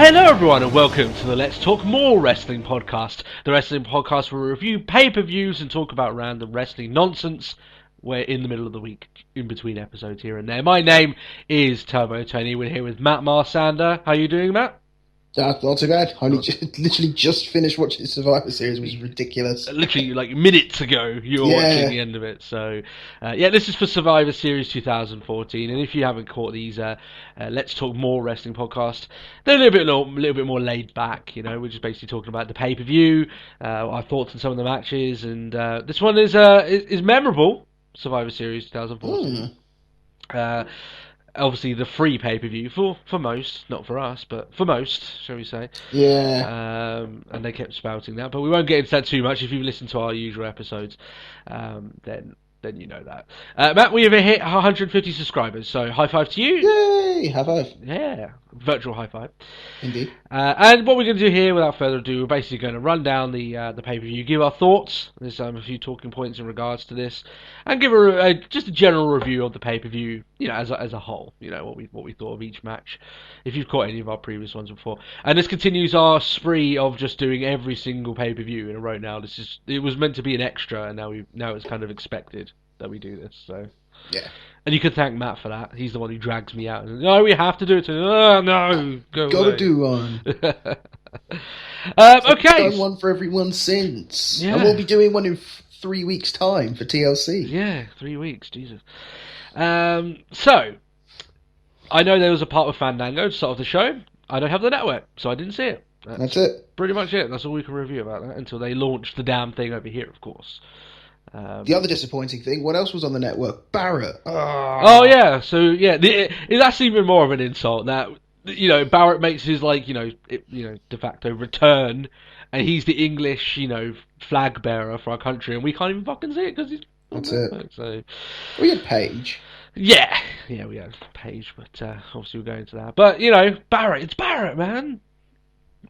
Hello everyone and welcome to the Let's Talk More Wrestling podcast. The wrestling podcast where we review pay-per-views and talk about random wrestling nonsense. We're in the middle of the week, in between episodes here and there. My name is Turbo Tony. We're here with Matt Marsander. How are you doing, Matt? Not too bad. I literally just finished watching the Survivor Series, which is ridiculous. Literally, like minutes ago, you were watching the end of it. So, this is for Survivor Series 2014. And if you haven't caught these Let's Talk More Wrestling podcast, they're a little bit more laid back. You know, we're just basically talking about the pay-per-view, our thoughts on some of the matches, and this one is memorable. Survivor Series 2014. Obviously, the free pay-per-view for most, not for us, but for most, shall we say. Yeah. And they kept spouting that, but we won't get into that too much. If you've listened to our usual episodes, then you know that. Matt, we have hit 150 subscribers, so high five to you. Yay! High five. Yeah, virtual high five. Indeed. And what we're going to do here, without further ado, we're basically going to run down the pay-per-view, give our thoughts. There's a few talking points in regards to this, and give just a general review of the pay-per-view, you know, as a whole. You know, what we thought of each match, if you've caught any of our previous ones before. And this continues our spree of just doing every single pay-per-view in a row. Now, it was meant to be an extra, and now it's kind of expected that we do this. So yeah. And you can thank Matt for that. He's the one who drags me out. No, we have to do it. Oh, no, gotta do one. Okay. I've done one for everyone since. Yeah. And we'll be doing one in 3 weeks' time for TLC. Yeah, 3 weeks. Jesus. So, I know there was a part of Fandango to start off the show. I don't have the network, so I didn't see it. That's it. Pretty much it. That's all we can review about that until they launch the damn thing over here, of course. The other disappointing thing, what else was on the network? Barrett. Oh yeah, so yeah, that's even more of an insult. That, you know, Barrett makes his de facto return, and he's the English, you know, flag bearer for our country, and we can't even fucking see it because he's. That's it. So we had Paige. Yeah, we had Paige, but obviously we'll go into that. But you know, Barrett, it's Barrett, man.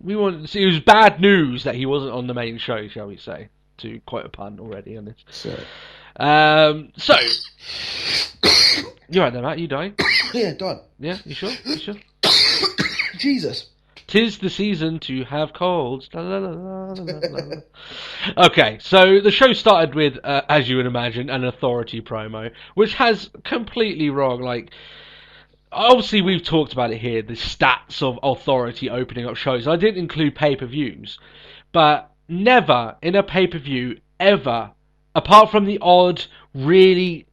We wanted to see. It was bad news that he wasn't on the main show, shall we say? To quite a pun already on this. So you right there, Matt? You dying? Yeah, done. Yeah, you sure? Jesus. 'Tis the season to have colds. Okay, so the show started with, as you would imagine, an Authority promo, which has completely wrong. Like, obviously we've talked about it here, the stats of Authority opening up shows. I didn't include pay-per-views, but never in a pay-per-view ever, apart from the odd, really,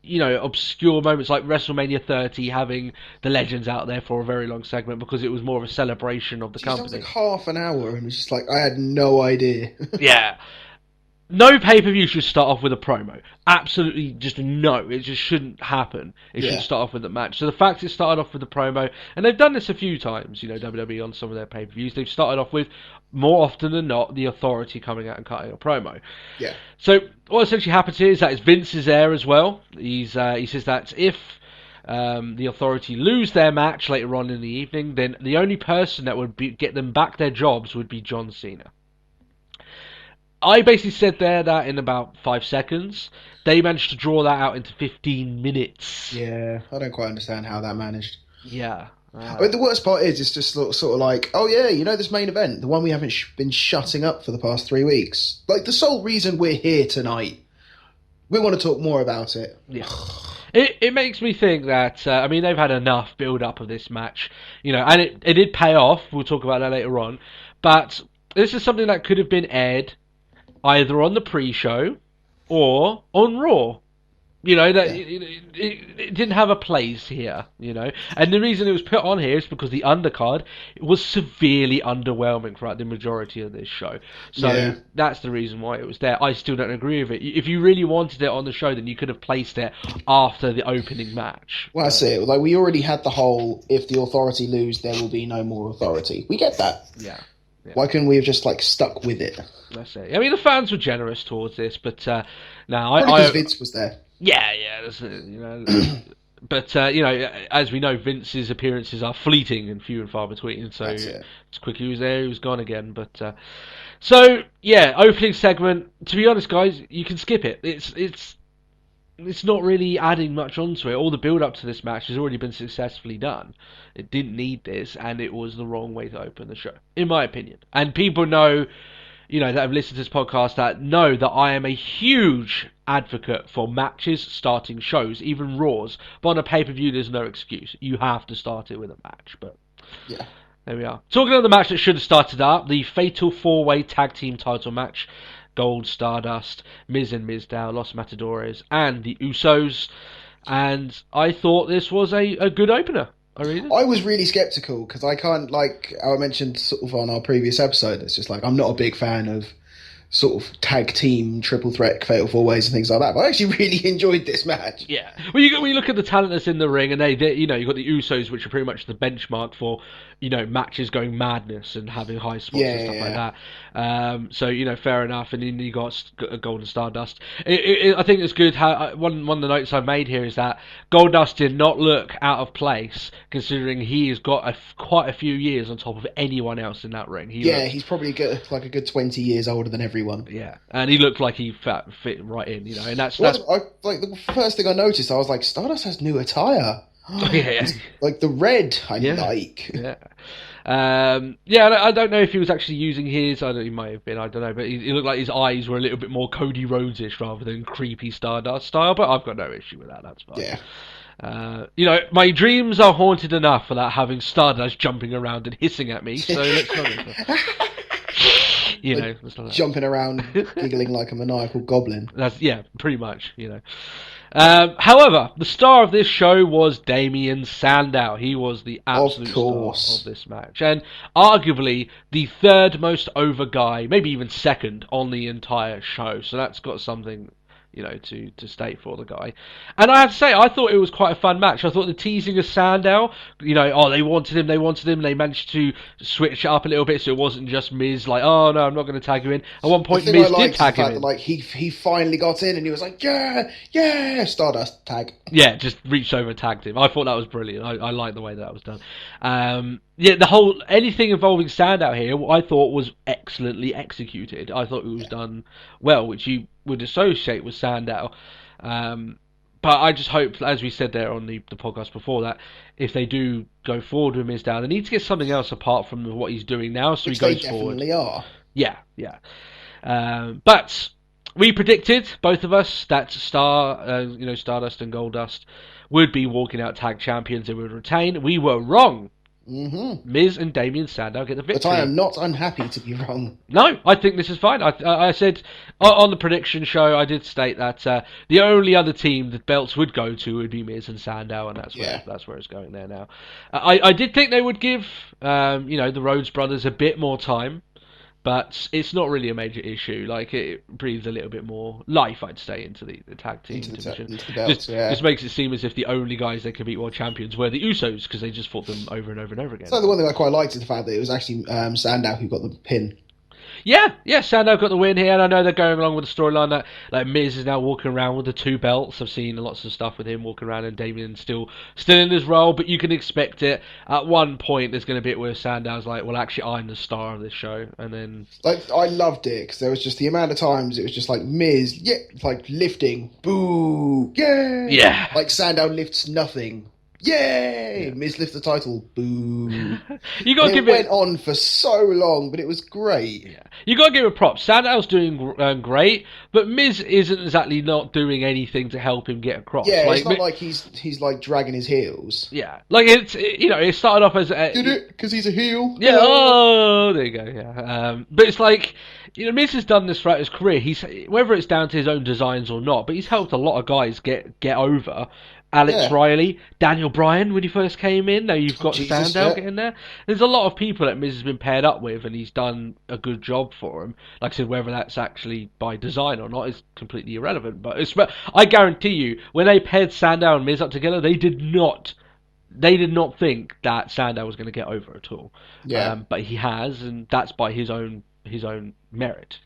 you know, obscure moments like WrestleMania 30 having the legends out there for a very long segment because it was more of a celebration of the company. That was like half an hour, and it was just like, I had no idea. Yeah. No pay-per-view should start off with a promo. Absolutely, just no. It just shouldn't happen. It should start off with a match. So the fact it started off with a promo, and they've done this a few times, you know, WWE on some of their pay-per-views, they've started off with, more often than not, the Authority coming out and cutting a promo. Yeah. So what essentially happens here is that Vince is there as well. He says that if the Authority lose their match later on in the evening, then the only person that would get them back their jobs would be John Cena. I basically said there that in about 5 seconds, they managed to draw that out into 15 minutes. Yeah, I don't quite understand how that managed. Yeah. I mean, the worst part is, it's just sort of like, oh yeah, you know this main event, the one we haven't been shutting up for the past 3 weeks. Like, the sole reason we're here tonight, we want to talk more about it. Yeah. It makes me think that, I mean, they've had enough build-up of this match, you know, and it did pay off, we'll talk about that later on, but this is something that could have been aired either on the pre-show or on Raw. You know, that it didn't have a place here, you know. And the reason it was put on here is because the undercard was severely underwhelming throughout the majority of this show. So that's the reason why it was there. I still don't agree with it. If you really wanted it on the show, then you could have placed it after the opening match. Well, that's it. Like, we already had the whole, if the Authority lose, there will be no more Authority. We get that. Yeah. Why couldn't we have just, like, stuck with it? That's it. I mean, the fans were generous towards this, but now because Vince was there. Yeah, that's it, you know. But, you know, as we know, Vince's appearances are fleeting and few and far between, so as quickly he was there, he was gone again. But so, yeah, opening segment, to be honest, guys, you can skip it. It's it's not really adding much onto it. All the build up to this match has already been successfully done. It didn't need this, and it was the wrong way to open the show, in my opinion. And people know, that have listened to this podcast that know that I am a huge advocate for matches starting shows, even Raws. But on a pay-per-view, there's no excuse. You have to start it with a match. But Yeah. there we are. Talking about the match that should have started up, the Fatal 4-Way Tag Team title match. Gold, Stardust, Miz and Mizdow, Los Matadores, and the Usos. And I thought this was a good opener. I was really skeptical because I can't, like I mentioned sort of on our previous episode, it's just like I'm not a big fan of sort of tag team, triple threat, fatal four ways and things like that. But I actually really enjoyed this match. Yeah. Well, when you look at the talent that's in the ring, and they you've got the Usos, which are pretty much the benchmark for, matches going madness and having high spots and stuff like that. So, fair enough. And then you got Golden Stardust. I think it's good how one of the notes I made here is that Goldust did not look out of place, considering he has got quite a few years on top of anyone else in that ring. He's probably like a good 20 years older than everyone. Yeah, and he looked like he fit right in, and that's like the first thing I noticed, I was like, Stardust has new attire. Yeah. Like the red, like. Yeah. I don't know if he was actually using his. He might have been. I don't know, but it looked like his eyes were a little bit more Cody Rhodes-ish rather than creepy Stardust style. But I've got no issue with that. That's fine. Yeah. My dreams are haunted enough without having Stardust jumping around and hissing at me. So let's not. Jumping around, giggling like a maniacal goblin. Pretty much. However, the star of this show was Damien Sandow. He was the absolute star of this match, and arguably the third most over guy, maybe even second on the entire show. So that's got something, to state for the guy. And I have to say, I thought it was quite a fun match. I thought the teasing of Sandow, they wanted him, they managed to switch it up a little bit so it wasn't just Miz, like, oh no, I'm not going to tag you in. At one point, Miz did tag him in. Like, he finally got in and he was like, yeah, Stardust, tag. Yeah, just reached over and tagged him. I thought that was brilliant. I like the way that was done. The whole, anything involving Sandow here, I thought was excellently executed. I thought it was done well, which you would associate with Sandow. But I just hope, as we said there on the podcast before, that if they do go forward with Mizdow, they need to get something else apart from what he's doing now, so which he goes they forward. Definitely are. Yeah. But we predicted, both of us, that Stardust and Goldust would be walking out tag champions and would retain. We were wrong. Mm-hmm. Miz and Damien Sandow get the victory. But I am not unhappy to be wrong. No, I think this is fine. I said on the prediction show, I did state that the only other team that belts would go to would be Miz and Sandow, and that's where it's going there now. I did think they would give the Rhodes brothers a bit more time, but it's not really a major issue. Like, it breathes a little bit more life, I'd say, into the tag team division. Into the belts, just makes it seem as if the only guys that could beat world champions were the Usos, because they just fought them over and over and over again. So the one thing I quite liked is the fact that it was actually Sandow who got the pin. Yeah, Sandow got the win here, and I know they're going along with the storyline that like Miz is now walking around with the two belts. I've seen lots of stuff with him walking around, and Damien's still in his role, but you can expect it. At one point, there's going to be a bit where Sandow's like, well, actually, I'm the star of this show, and then... Like, I loved it, because there was just the amount of times it was just like, Miz, like, lifting, boo, yay! Yeah. Like, Sandow lifts nothing. Yay! Yeah. Miz lifts the title. Boo! It went on for so long, but it was great. Yeah, you got to give it props. Sandow's doing great, but Miz isn't exactly not doing anything to help him get across. Yeah, it's not like he's like dragging his heels. Yeah, like it started off as did it because he's a heel. Yeah. Oh, there you go. Yeah, but it's like Miz has done this throughout his career. He's whether it's down to his own designs or not, but he's helped a lot of guys get over. Alex Riley, Daniel Bryan when he first came in. Now you've got Sandow getting there. There's a lot of people that Miz has been paired up with, and he's done a good job for him. Like I said, whether that's actually by design or not is completely irrelevant. But I guarantee you, when they paired Sandow and Miz up together, they did not think that Sandow was going to get over at all. Yeah. But he has, and that's by his own merit,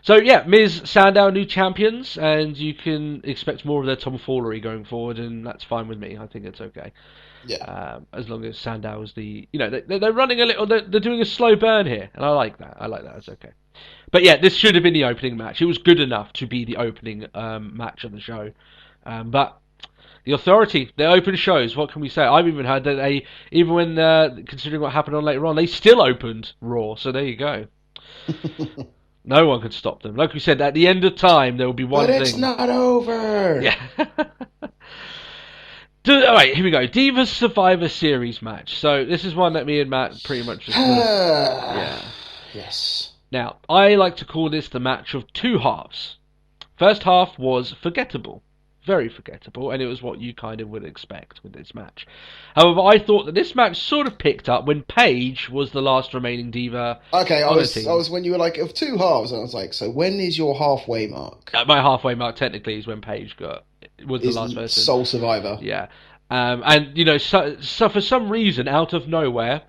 So yeah, Miz, Sandow, new champions, and you can expect more of their tomfoolery going forward, and that's fine with me. I think it's okay. Yeah. As long as Sandow's they're running a little, they're doing a slow burn here, and I like that. It's okay. But yeah, this should have been the opening match. It was good enough to be the opening match of the show. But the Authority, they open shows. What can we say? I've even heard that they, even when considering what happened on later on, they still opened Raw. So there you go. No one could stop them. Like we said, at the end of time, there will be one but thing. But it's not over. Yeah. Alright, here we go. Divas Survivor Series match. So this is one that me and Matt pretty much just... yeah. Yes. Now, I like to call this the match of two halves. First half was forgettable. Very forgettable, and it was what you kind of would expect with this match. However, I thought that this match sort of picked up when Paige was the last remaining diva. Okay, I was when you were like, of two halves, and I was like, so when is your halfway mark? My halfway mark technically is when Paige was the last person. Sole survivor. Yeah. And, you know, so for some reason, out of nowhere,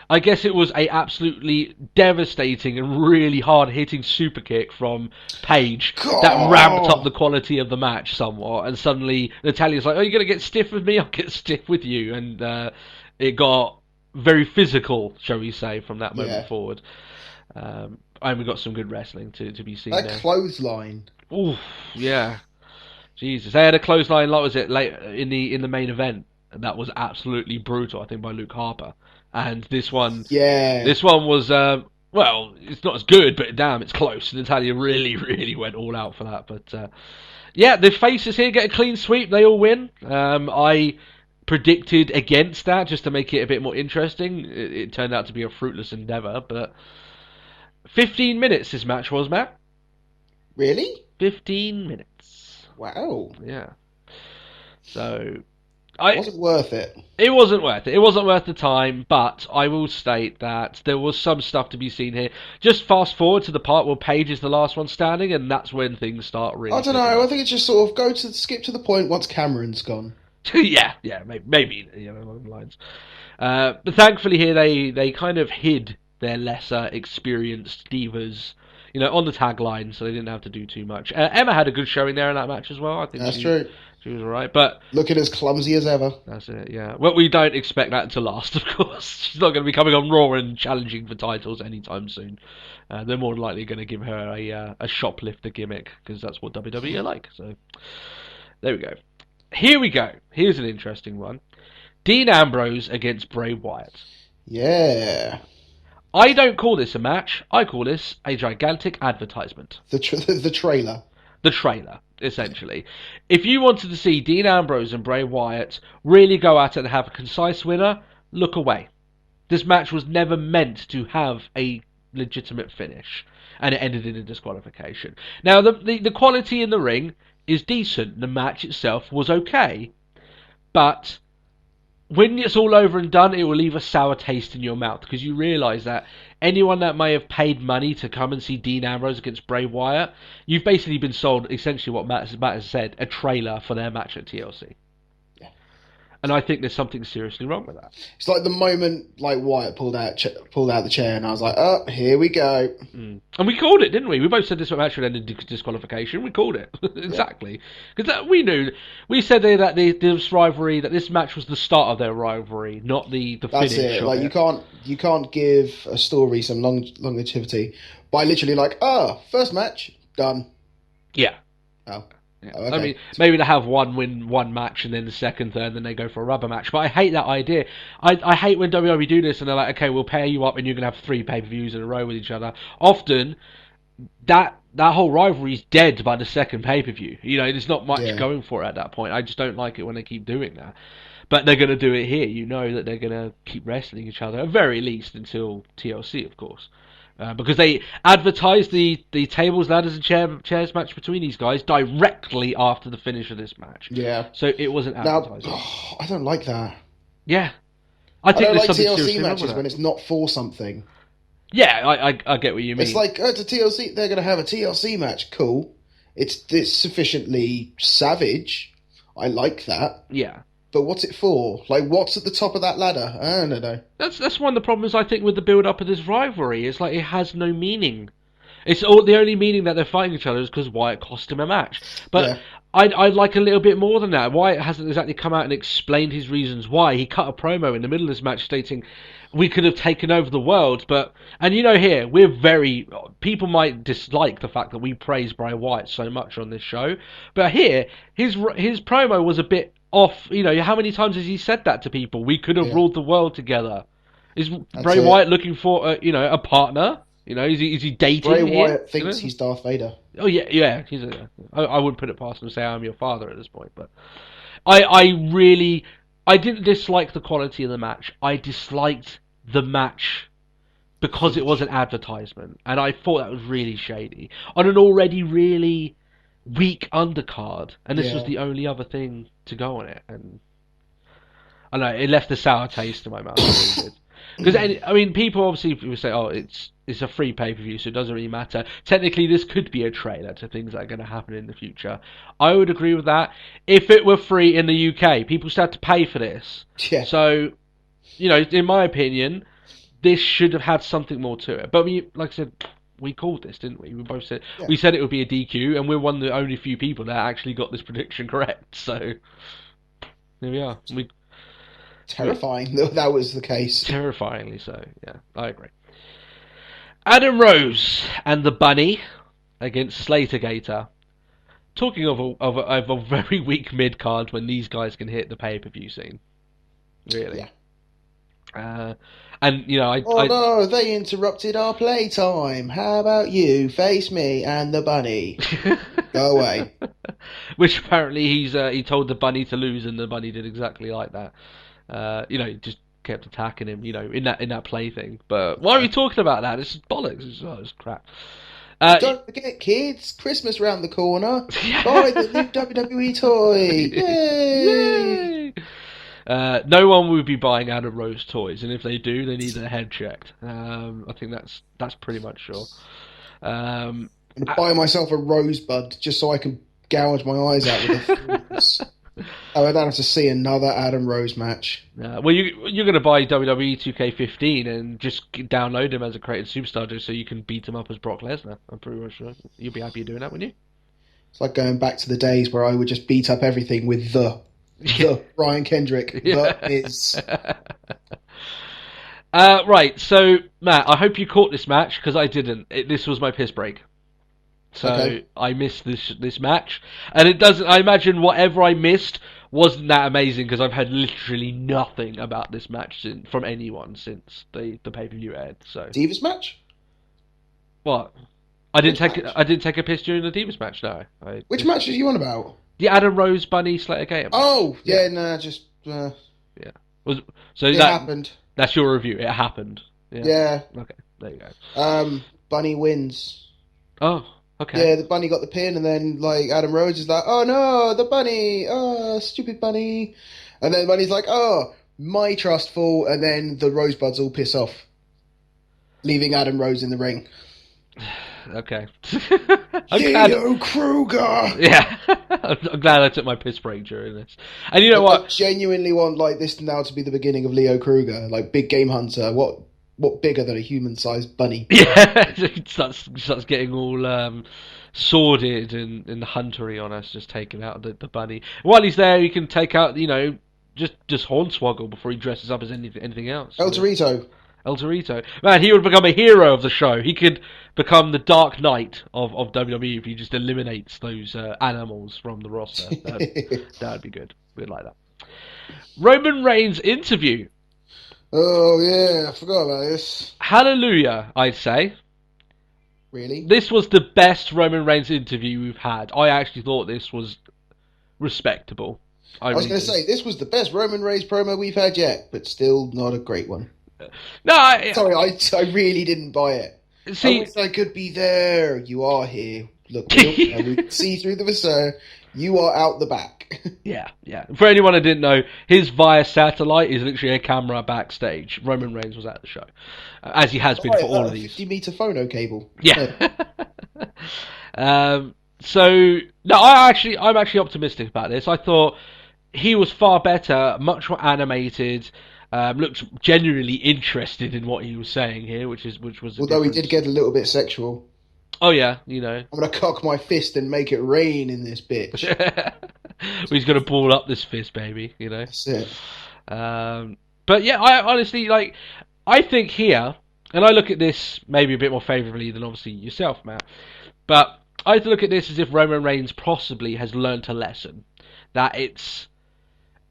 I guess it was a absolutely devastating and really hard-hitting super kick from Paige that ramped up the quality of the match somewhat. And suddenly Natalia's like, "Oh, you're going to get stiff with me? I'll get stiff with you." And it got very physical, shall we say, from that moment forward. And we got some good wrestling to be seen there. That clothesline. Oof, yeah. Jesus, they had a clothesline. What was it late in the main event? And that was absolutely brutal. I think by Luke Harper. And this one, was well, it's not as good, but damn, it's close. Natalia really, really went all out for that. But yeah, the faces here get a clean sweep. They all win. I predicted against that just to make it a bit more interesting. It turned out to be a fruitless endeavour. But 15 minutes this match was, Matt. Really? 15 minutes. Wow. Yeah. So it wasn't worth it. It wasn't worth it. It wasn't worth the time, but I will state that there was some stuff to be seen here. Just fast forward to the part where Paige is the last one standing, and that's when things start really... I don't know. I think it's just sort of skip to the point once Cameron's gone. yeah, maybe along the lines. But thankfully here they kind of hid their lesser experienced divas, on the tagline, so they didn't have to do too much. Emma had a good showing there in that match as well. I think that's true. She was alright, but... Looking as clumsy as ever. That's it, yeah. Well, we don't expect that to last, of course. She's not going to be coming on Raw and challenging for titles anytime soon. They're more than likely going to give her a shoplifter gimmick, because that's what WWE are like. So, there we go. Here we go. Here's an interesting one. Dean Ambrose against Bray Wyatt. Yeah. I don't call this a match. I call this a gigantic advertisement. The trailer. The trailer, essentially. If you wanted to see Dean Ambrose and Bray Wyatt really go at it and have a concise winner, look away. This match was never meant to have a legitimate finish, and it ended in a disqualification. Now, the quality in the ring is decent. The match itself was okay, but when it's all over and done, it will leave a sour taste in your mouth, because you realise that anyone that may have paid money to come and see Dean Ambrose against Bray Wyatt, you've basically been sold essentially what Matt has said, a trailer for their match at TLC. Yeah. And I think there's something seriously wrong with that. It's like the moment Wyatt pulled out the chair, and I was like, "Oh, here we go." Mm. And we called it, didn't we? We both said this match would end in disqualification. We called it exactly, because we knew. We said that this rivalry, that this match was the start of their rivalry, not the finish. That's it. Like you can't give a story some longevity by literally first match done. Yeah. Oh. Yeah. Oh, okay. I mean, maybe they have one match and then the second, third, and then they go for a rubber match. But I hate that idea. I hate when WWE do this and they're like, okay, we'll pair you up and you're going to have 3 pay-per-views in a row with each other. Often, that whole rivalry is dead by the second pay-per-view. There's not much going for it at that point. I just don't like it when they keep doing that. But they're going to do it here. You know that they're going to keep wrestling each other, at very least until TLC, of course. Because they advertised the tables, ladders, and chairs match between these guys directly after the finish of this match. Yeah. So it wasn't advertising. I don't like that. Yeah. I think don't there's like something TLC matches when it's not for something. Yeah, I get what you mean. It's like, it's a TLC, they're going to have a TLC match. Cool. It's sufficiently savage. I like that. Yeah. But what's it for? What's at the top of that ladder? I don't know. That's one of the problems, I think, with the build-up of this rivalry. It's like it has no meaning. It's all the only meaning that they're fighting each other is because Wyatt cost him a match. But Yeah. I'd like a little bit more than that. Wyatt hasn't exactly come out and explained his reasons why. He cut a promo in the middle of this match stating we could have taken over the world, and here we're very people might dislike the fact that we praise Bray Wyatt so much on this show, but here his promo was a bit off. How many times has he said that to people? We could have ruled the world together. Is Bray Wyatt looking for a partner? Is he dating? Bray Wyatt thinks he's Darth Vader. Oh yeah. I wouldn't put it past him to say I'm your father at this point, but I didn't dislike the quality of the match. I disliked the match because it was an advertisement, and I thought that was really shady on an already really weak undercard, and this was the only other thing to go on it, and I don't know, it left a sour taste in my mouth. Because people obviously will say, "Oh, it's a free pay-per-view, so it doesn't really matter." Technically, this could be a trailer to things that are going to happen in the future. I would agree with that. If it were free in the UK, people still have to pay for this. Yeah. So, in my opinion, this should have had something more to it. But like I said, we called this, didn't we? We both said we said it would be a DQ, and we're one of the only few people that actually got this prediction correct. So here we are. Terrifying that was the case. Terrifyingly so, yeah, I agree. Adam Rose and the Bunny against Slater Gator. Talking of a very weak mid card when these guys can hit the pay-per-view scene. Really. Yeah. No, they interrupted our playtime. How about you face me and the Bunny? Go away. Which apparently he told the Bunny to lose, and the Bunny did exactly like that. Just kept attacking him, in that play thing. But why are we talking about that? It's bollocks. It's crap. Don't forget, kids, Christmas round the corner. Buy the new WWE toy. Yay! No one would be buying Adam Rose toys, and if they do, they need their head checked. I think that's pretty much sure. I'm gonna buy myself a rosebud just so I can gouge my eyes out with the I don't have to see another Adam Rose match. Well, you're going to buy WWE 2K15 and just download him as a created superstar just so you can beat him up as Brock Lesnar. I'm pretty much sure you'll be happy doing that, wouldn't you? It's like going back to the days where I would just beat up everything with the Brian Kendrick. The is. Right, so Matt, I hope you caught this match because I didn't. This was my piss break. So I missed this match, and it doesn't. I imagine whatever I missed wasn't that amazing because I've heard literally nothing about this match from anyone since the pay-per-view aired. So Divas match? What? I didn't take a piss during the Divas match. No. Which match are you on about? The Adam Rose Bunny Slater Gator. Oh yeah, yeah. It happened. That's your review. It happened. Yeah. Okay. There you go. Bunny wins. Oh. Okay. Yeah, the Bunny got the pin, and then Adam Rose is like, "Oh no, the Bunny! Oh, stupid Bunny!" And then the Bunny's like, "Oh, my trust fall," and then the Rosebuds all piss off, leaving Adam Rose in the ring. Okay. Leo Kruger. Yeah, I'm glad I took my piss break during this. And you know what? I genuinely want this now to be the beginning of Leo Kruger, big game hunter. What bigger than a human-sized bunny? Yeah, it starts getting all sordid and huntery on us, just taking out the bunny. While he's there, he can take out, just Hornswoggle before he dresses up as anything else. El Torito. Man, he would become a hero of the show. He could become the Dark Knight of WWE if he just eliminates those animals from the roster. That'd be good. We'd like that. Roman Reigns interview. Oh, yeah, I forgot about this. Hallelujah, I'd say. Really? This was the best Roman Reigns interview we've had. I actually thought this was respectable. I was going to say, this was the best Roman Reigns promo we've had yet, but still not a great one. No, Sorry, I really didn't buy it. See, I wish I could be there. You are here. Look, we can see through the facade. You are out the back. Yeah. For anyone who didn't know, his via satellite is literally a camera backstage. Roman Reigns was at the show, as he has been for all of these. 50-meter phono cable. Yeah. So no, I'm actually optimistic about this. I thought he was far better, much more animated. Looked genuinely interested in what he was saying here, which was. Although he did get a little bit sexual. Oh yeah, you know. I'm gonna cock my fist and make it rain in this bitch. He's gonna ball up this fist, baby. You know. That's it. But yeah, I honestly like. I think here, and I look at this maybe a bit more favourably than obviously yourself, Matt. But I look at this as if Roman Reigns possibly has learnt a lesson that it's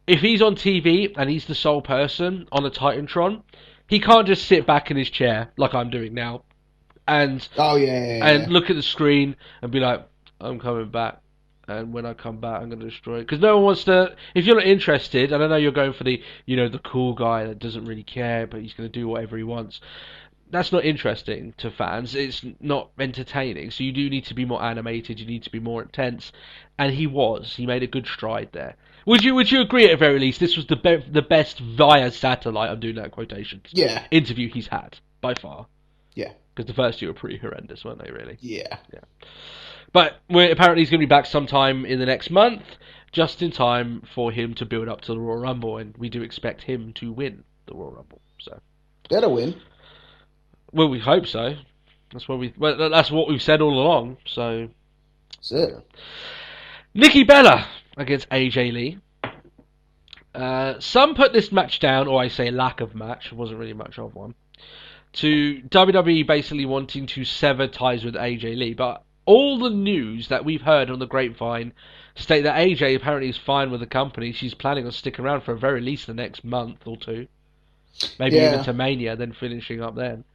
if he's on TV and he's the sole person on a Titantron, he can't just sit back in his chair like I'm doing now and Oh yeah, and yeah. look at the screen and be like, I'm coming back. And when I come back, I'm going to destroy it. Because no one wants to. If you're not interested, and I know you're going for the, the cool guy that doesn't really care, but he's going to do whatever he wants. That's not interesting to fans. It's not entertaining. So you do need to be more animated. You need to be more intense. And he was. He made a good stride there. Would you agree at the very least? This was the best via satellite. I'm doing that in quotations. Yeah, Interview he's had by far. yeah, Because the first two were pretty horrendous, weren't they? Really. yeah. Yeah. But apparently he's going to be back sometime in the next month, just in time for him to build up to the Royal Rumble, and we do expect him to win the Royal Rumble. So, Better win. well, we hope so. That's what we've said all along. So, That's it. Nikki Bella against AJ Lee. Some put this match down, or I say lack of match, wasn't really much of one, to WWE basically wanting to sever ties with AJ Lee, but all the news that we've heard on the grapevine state that AJ apparently is fine with the company. She's planning on sticking around for a very least the next month or two, maybe even to Mania, then finishing up then.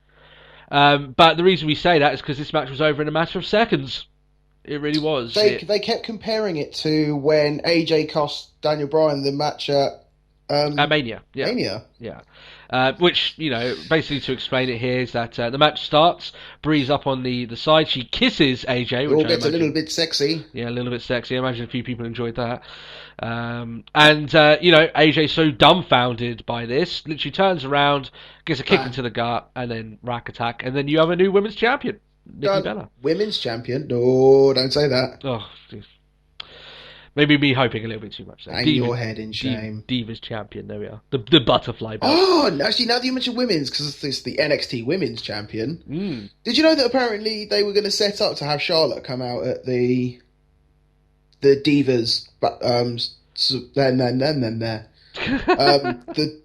But the reason we say that is because this match was over in a matter of seconds. It really was. They kept comparing it to when AJ cost Daniel Bryan the match at Mania. Yeah. Mania. Yeah. Which, basically to explain it here is that the match starts, Bree's up on the side, she kisses AJ. It all gets a little bit sexy. Yeah, a little bit sexy. I imagine a few people enjoyed that. AJ's so dumbfounded by this, literally turns around, gets a kick into the gut, and then rack attack, and then you have a new women's champion, Nikki Bella. Women's champion? No, don't say that. Oh, geez. Maybe me hoping a little bit too much there. Hang your head in shame. Divas champion, there we are. The butterfly belt. Oh, actually, now that you mention women's, because it's the NXT women's champion, did you know that apparently they were going to set up to have Charlotte come out at the Divas, the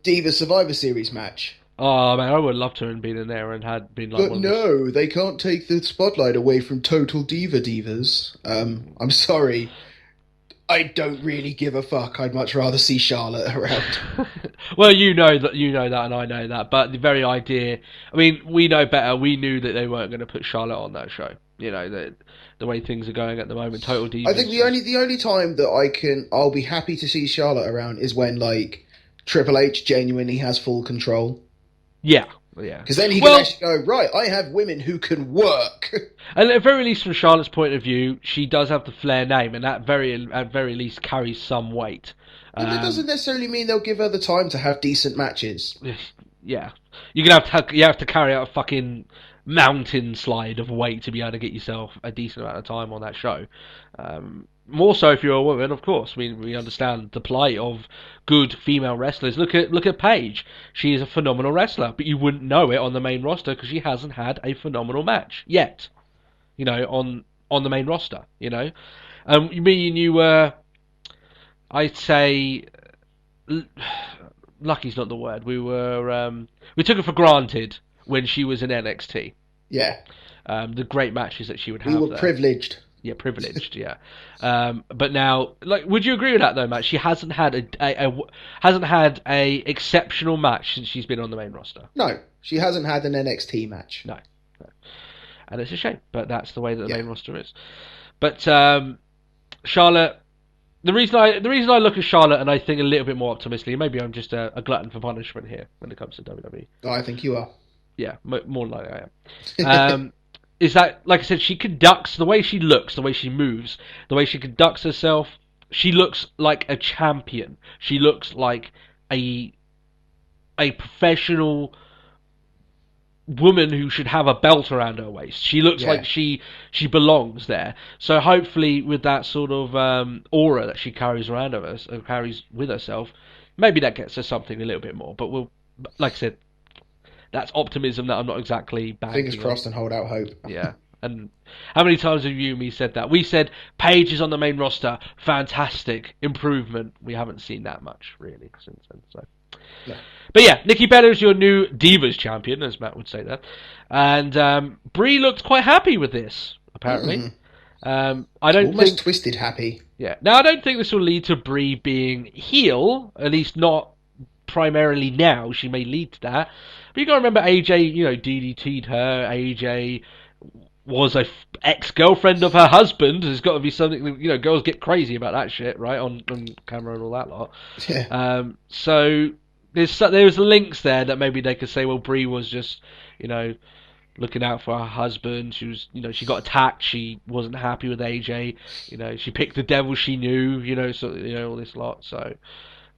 Divas Survivor Series match? Oh man, I would love to have been in there and had been like. But no, they can't take the spotlight away from Total Divas. I'm sorry. I don't really give a fuck. I'd much rather see Charlotte around. Well, you know that, and I know that. But the very idea, I mean, we know better. We knew that they weren't going to put Charlotte on that show. The way things are going at the moment, Total Divas. I think the only time that I'll be happy to see Charlotte around is when like Triple H genuinely has full control. Yeah. Yeah. Because then he can actually go, right, I have women who can work. And at very least, from Charlotte's point of view, she does have the Flair name, and at very least carries some weight. But that doesn't necessarily mean they'll give her the time to have decent matches. Yeah. You have to carry out a fucking mountain slide of weight to be able to get yourself a decent amount of time on that show. More so if you're a woman, of course. I mean, we understand the plight of good female wrestlers. Look at Paige. She is a phenomenal wrestler, but you wouldn't know it on the main roster because she hasn't had a phenomenal match yet. On the main roster. Me and you were, I'd say, lucky's not the word. We took it for granted when she was in NXT. Yeah. The great matches that she would have. We were privileged. Yeah, privileged. Yeah, but now, would you agree with that though, Matt? She hasn't had a exceptional match since she's been on the main roster. No, she hasn't had an NXT match. No. And it's a shame, but that's the way that the main roster is. But Charlotte, the reason I look at Charlotte and I think a little bit more optimistically, maybe I'm just a glutton for punishment here when it comes to WWE. Oh, I think you are. Yeah, more likely I am. Is that, like I said, she conducts, the way she looks, the way she moves, the way she conducts herself, she looks like a champion. She looks like a professional woman who should have a belt around her waist. She looks like she belongs there. So hopefully with that sort of aura that she carries around of us, carries with herself, maybe that gets her something a little bit more. But like I said, that's optimism that I'm not exactly banking Fingers crossed on. and hold out hope. Yeah. And how many times have you and me said that? We said Paige is on the main roster, fantastic improvement. We haven't seen that much really since then. So, No. but yeah, Nikki Bella is your new Divas champion, as Matt would say that, and Brie looked quite happy with this. Apparently, I don't Almost think twisted happy. Yeah. Now, I don't think this will lead to Brie being heel, at least not primarily now. She may lead to that. But you got to remember AJ, DDT'd her. AJ was a ex-girlfriend of her husband. There's got to be something, girls get crazy about that shit, right? On camera and all that lot. Yeah. So there's links there that maybe they could say, well, Brie was just, looking out for her husband. She was, she got attacked. She wasn't happy with AJ. She picked the devil she knew. All this lot. So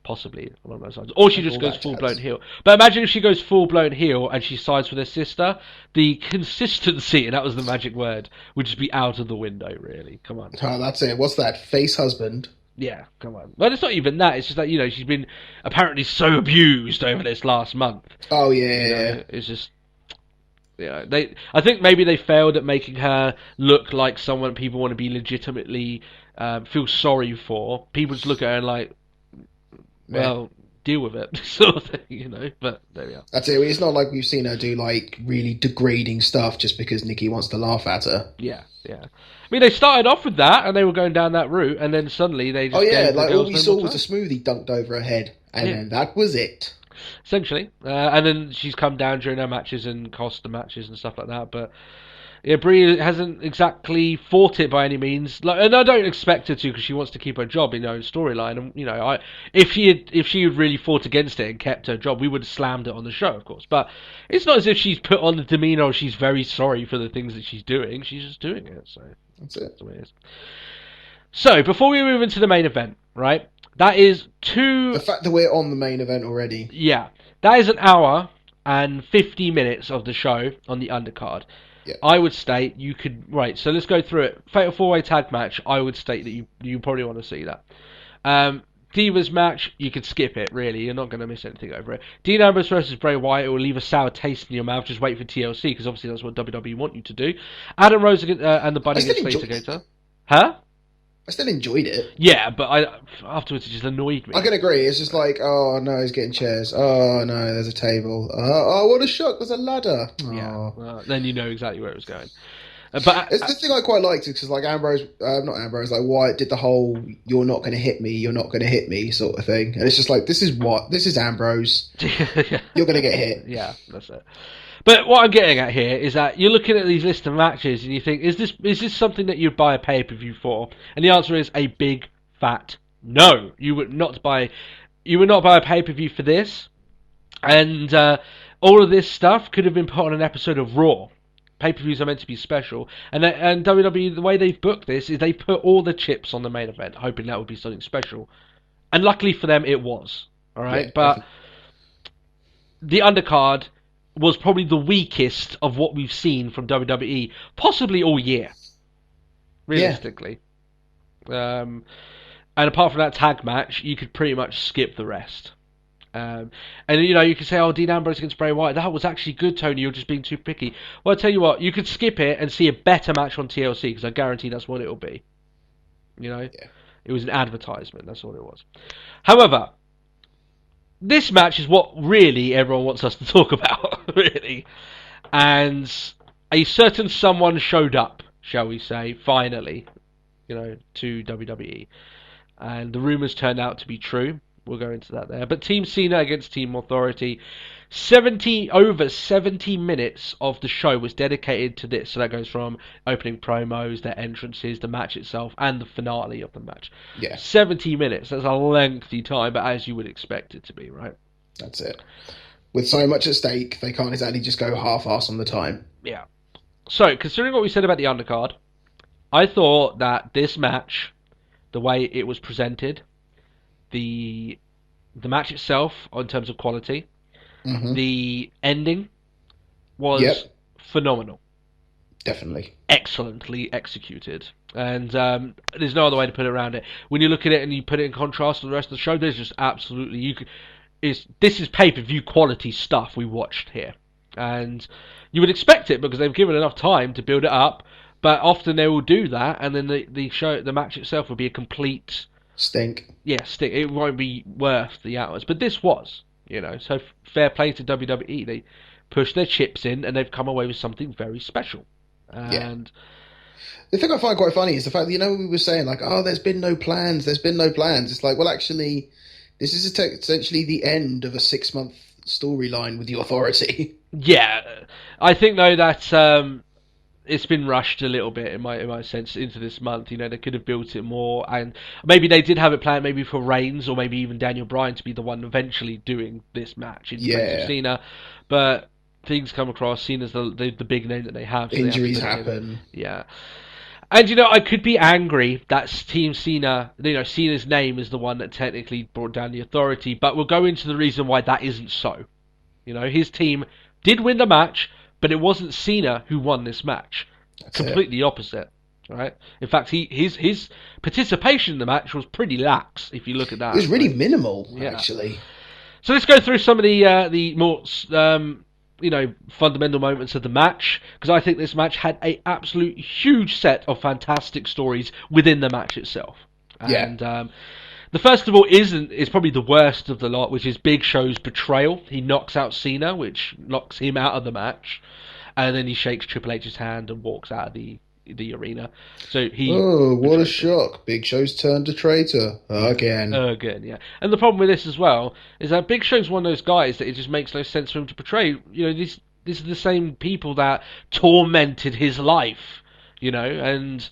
possibly along those lines, or she just goes full blown heel. But imagine if she goes full blown heel and she sides with her sister. The consistency, and that was the magic word, would just be out of the window. Really, come on. Oh, that's it. What's that? Face husband. Yeah, come on. Well, it's not even that. It's just that she's been apparently so abused over this last month. Oh yeah. It's just. I think maybe they failed at making her look like someone people want to be legitimately feel sorry for. People just look at her and like, well, deal with it, sort of thing, But there we are. That's it. It's not like we've seen her do like really degrading stuff just because Nikki wants to laugh at her. Yeah. I mean, they started off with that and they were going down that route, and then suddenly they just. Oh yeah, like all we saw was a smoothie dunked over her head, and then that was it. Essentially, and then she's come down during her matches and cost the matches and stuff like that. But yeah, Brie hasn't exactly fought it by any means. And I don't expect her to, because she wants to keep her job in her storyline. And if she had really fought against it and kept her job, we would have slammed it on the show, of course. But it's not as if she's put on the demeanor or she's very sorry for the things that she's doing. She's just doing it. So that's it. That's the way it is. So before we move into the main event, right? That is the fact that we're on the main event already. Yeah. That is an hour and 50 minutes of the show on the undercard. Yeah. I would state you could... Right, so let's go through it. Fatal 4-Way Tag match, I would state that you probably want to see that. Divas match, you could skip it, really. You're not going to miss anything over it. Dean Ambrose versus Bray Wyatt, it will leave a sour taste in your mouth. Just wait for TLC, because obviously that's what WWE want you to do. Adam Rose and the Bunny against Space Gator. Huh? I still enjoyed it. Yeah, but afterwards it just annoyed me. I can agree. It's just like, oh no, he's getting chairs. Oh no, there's a table. Oh, what a shock! There's a ladder. Oh. Yeah. Then you know exactly where it was going. But it's the thing I quite liked, because like not Ambrose, like Wyatt did the whole "you're not going to hit me, you're not going to hit me" sort of thing, and it's just like, this is Ambrose. Yeah. You're going to get hit. Yeah, that's it. But what I'm getting at here is that you're looking at these list of matches and you think, is this something that you'd buy a pay-per-view for? And the answer is a big fat no. You would not buy a pay-per-view for this. And all of this stuff could have been put on an episode of Raw. Pay-per-views are meant to be special. And WWE, the way they've booked this is they put all the chips on the main event, hoping that would be something special. And luckily for them, it was. All right, yeah, but definitely. The undercard was probably the weakest of what we've seen from WWE, possibly all year, realistically. Yeah. And apart from that tag match, you could pretty much skip the rest. And you could say, oh, Dean Ambrose against Bray Wyatt, that was actually good, Tony, you're just being too picky. Well, I'll tell you what, you could skip it and see a better match on TLC, because I guarantee that's what it'll be. Yeah. It was an advertisement, that's all it was. However, this match is what really everyone wants us to talk about, really. And a certain someone showed up, shall we say, finally, to WWE. And the rumours turned out to be true. We'll go into that there. But Team Cena against Team Authority. Over 70 minutes of the show was dedicated to this. So that goes from opening promos, their entrances, the match itself, and the finale of the match. Yeah. 70 minutes. That's a lengthy time, but as you would expect it to be, right? That's it. With so much at stake, they can't exactly just go half-ass on the time. Yeah. So, considering what we said about the undercard, I thought that this match, the way it was presented, the match itself, in terms of quality, the ending was phenomenal. Definitely. Excellently executed. And there's no other way to put it around it. When you look at it and you put it in contrast to the rest of the show, there's just absolutely... this is pay-per-view quality stuff we watched here. And you would expect it because they've given enough time to build it up. But often they will do that, and then the match itself will be a complete Stink. yeah stick. It won't be worth the hours. But this was, so fair play to WWE. They pushed their chips in, and they've come away with something very special. Yeah. And The thing I find quite funny is the fact that, we were saying, like, oh, there's been no plans. It's like, well, actually, this is essentially the end of a 6-month storyline with the Authority. yeah, I think though that it's been rushed a little bit in my sense into this month. They could have built it more, and maybe they did have it planned, maybe for Reigns or maybe even Daniel Bryan to be the one eventually doing this match in place of Cena. But things come across. Cena's the big name that they have. So Injuries happen. Yeah. And I could be angry that Team Cena, Cena's name is the one that technically brought down the Authority, but we'll go into the reason why that isn't so. His team did win the match, but it wasn't Cena who won this match. That's Completely opposite. Right? In fact, his participation in the match was pretty lax. If you look at that, it was really minimal, actually. So let's go through some of the more fundamental moments of the match, because I think this match had a absolute huge set of fantastic stories within the match itself. And the first of all is probably the worst of the lot, which is Big Show's betrayal. He knocks out Cena, which knocks him out of the match, and then he shakes Triple H's hand and walks out of the arena. So what a shock. Big Show's turned to traitor again. Yeah. And the problem with this as well is that Big Show's one of those guys that it just makes no sense for him to portray. These are the same people that tormented his life, and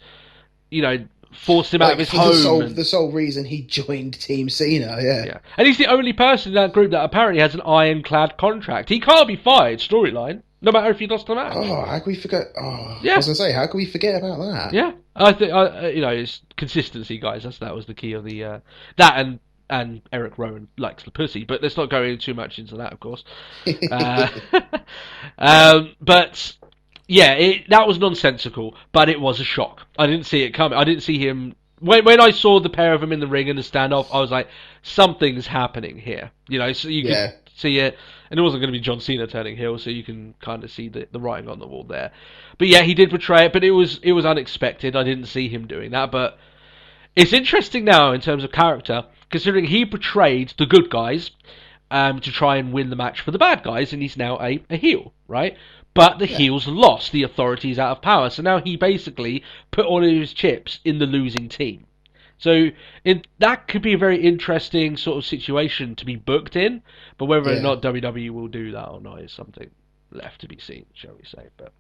forced him out of his home. The sole reason he joined Team Cena, yeah. And he's the only person in that group that apparently has an ironclad contract. He can't be fired, storyline. No matter if he lost the match. Oh, how can we forget? Oh, yeah. I was gonna say, how can we forget about that? Yeah, I think it's consistency, guys. That was the key of the that and Eric Rowan likes the pussy, but let's not go in too much into that, of course. But yeah, that was nonsensical, but it was a shock. I didn't see it coming. I didn't see him when I saw the pair of them in the ring and the standoff. I was like, something's happening here. So you could see it. And it wasn't going to be John Cena turning heel, so you can kind of see the writing on the wall there. But yeah, he did betray it, but it was unexpected. I didn't see him doing that, but it's interesting now in terms of character, considering he betrayed the good guys to try and win the match for the bad guys, and he's now a heel, right? But the heels lost. The Authority's out of power, so now he basically put all of his chips in the losing team. So that could be a very interesting sort of situation to be booked in, but whether or not WWE will do that or not is something left to be seen, shall we say. But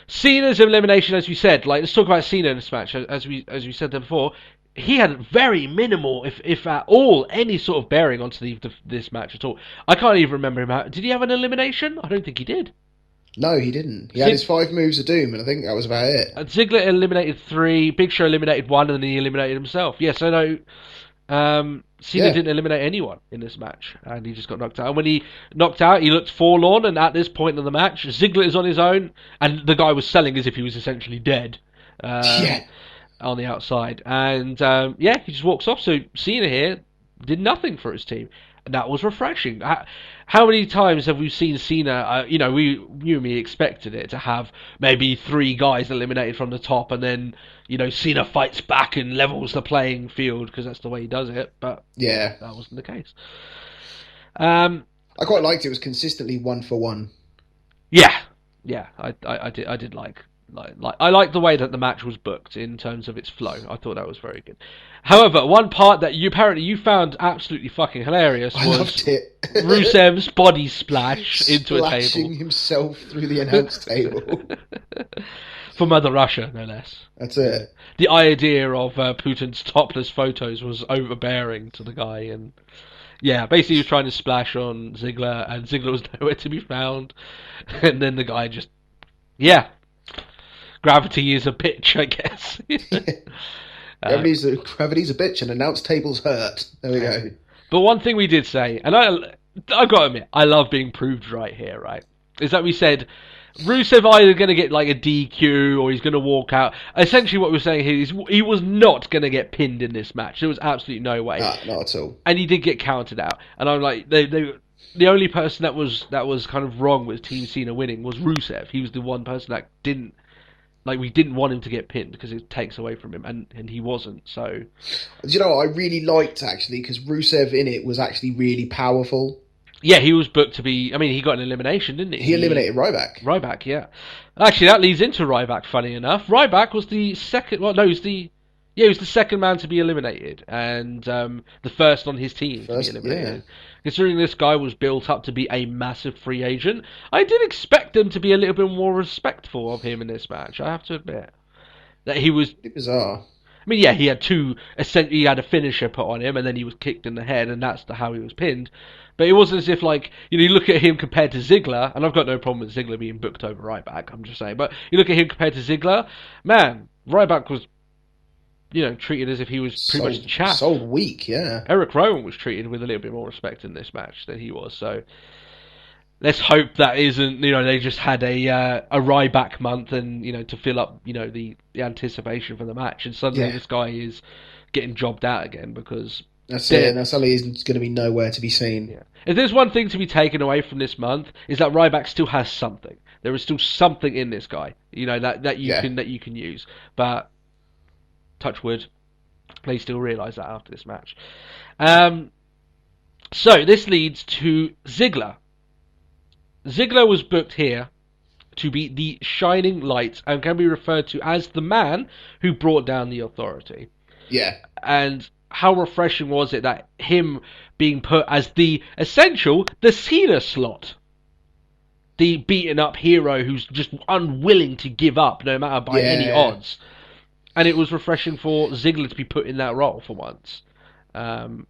Cena's elimination, as we said, let's talk about Cena in this match. As we said there before, he had very minimal, if at all, any sort of bearing onto this match at all. I can't even remember him. Did he have an elimination? I don't think he did. No, he didn't. He had his 5 moves of doom, and I think that was about it. Ziggler eliminated 3, Big Show eliminated 1, and then he eliminated himself. Yes, I know. Cena didn't eliminate anyone in this match, and he just got knocked out. And when he knocked out, he looked forlorn, and at this point in the match, Ziggler is on his own, and the guy was selling as if he was essentially dead on the outside. And, he just walks off. So Cena here did nothing for his team. And that was refreshing. How many times have we seen Cena? You and me expected it to have maybe 3 guys eliminated from the top, and then Cena fights back and levels the playing field because that's the way he does it. But that wasn't the case. I quite liked it. It was consistently 1-for-1. Yeah, I did like. I like the way that the match was booked in terms of its flow. I thought that was very good. However, one part that you found absolutely fucking hilarious was loved it. Rusev's body splash into a table. Splashing himself through the announce table. For Mother Russia, no less. That's it. The idea of Putin's topless photos was overbearing to the guy, and basically he was trying to splash on Ziggler, and Ziggler was nowhere to be found. And then the guy just, gravity is a bitch, I guess. Gravity's a bitch, and announce tables hurt. There we go. But one thing we did say, and I got to admit, I love being proved right here, right? Is that we said Rusev either going to get like a DQ or he's going to walk out. Essentially, what we're saying here is he was not going to get pinned in this match. There was absolutely no way. Not at all. And he did get counted out. And I'm like, they the only person that was kind of wrong with Team Cena winning was Rusev. He was the one person that didn't like we didn't want him to get pinned because it takes away from him, and he wasn't. So You know, what I really liked actually because Rusev in it was actually really powerful. yeah, he was booked to be. I mean, he got an elimination, didn't he? He eliminated Ryback. Ryback, yeah. Actually, that leads into Ryback. Funny enough, Ryback was the second. Well, no, he was the second man to be eliminated, and the first on his team to be eliminated. Yeah. Considering this guy was built up to be a massive free agent, I did expect them to be a little bit more respectful of him in this match. I have to admit that he was. Pretty bizarre. I mean, yeah, he had two. Essentially, he had a finisher put on him, and then he was kicked in the head, and that's how he was pinned. But it wasn't as if, like, you look at him compared to Ziggler, and I've got no problem with Ziggler being booked over Ryback, I'm just saying. But you look at him compared to Ziggler, man, Ryback was, treated as if he was pretty much the champ. So weak, yeah. Eric Rowan was treated with a little bit more respect in this match than he was, so let's hope that isn't, they just had a Ryback month and, to fill up, the anticipation for the match, and suddenly this guy is getting jobbed out again because... That's it. Now suddenly he's going to be nowhere to be seen. Yeah. If there's one thing to be taken away from this month, is that Ryback still has something. There is still something in this guy, that you can use. But touch wood, they still realise that after this match. So this leads to Ziggler. Ziggler was booked here to be the shining light and can be referred to as the man who brought down the Authority. Yeah. And how refreshing was it that him being put as the Cena slot, the beaten up hero who's just unwilling to give up no matter by any odds, and it was refreshing for Ziggler to be put in that role for once, and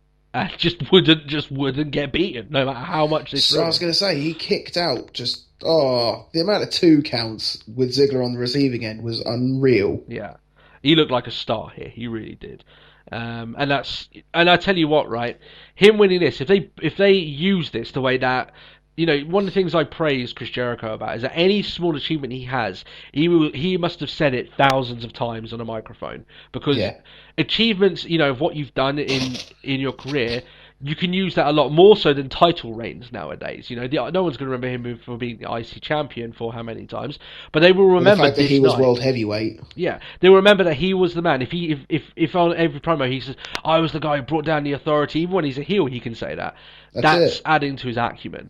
just wouldn't get beaten no matter how much they threw. So I was going to say he kicked out the amount of 2 counts with Ziggler on the receiving end was unreal. Yeah, he looked like a star here. He really did. And I tell you what, right? Him winning this, if they use this the way that, one of the things I praise Chris Jericho about is that any small achievement he has, he must have said it thousands of times on a microphone, because achievements, of what you've done in your career, you can use that a lot more so than title reigns nowadays. No one's going to remember him for being the IC champion for how many times, but they will remember the fact that he was world heavyweight. Yeah, they will remember that he was the man. If on every promo he says, "I was the guy who brought down the Authority," even when he's a heel, he can say that. That's adding to his acumen.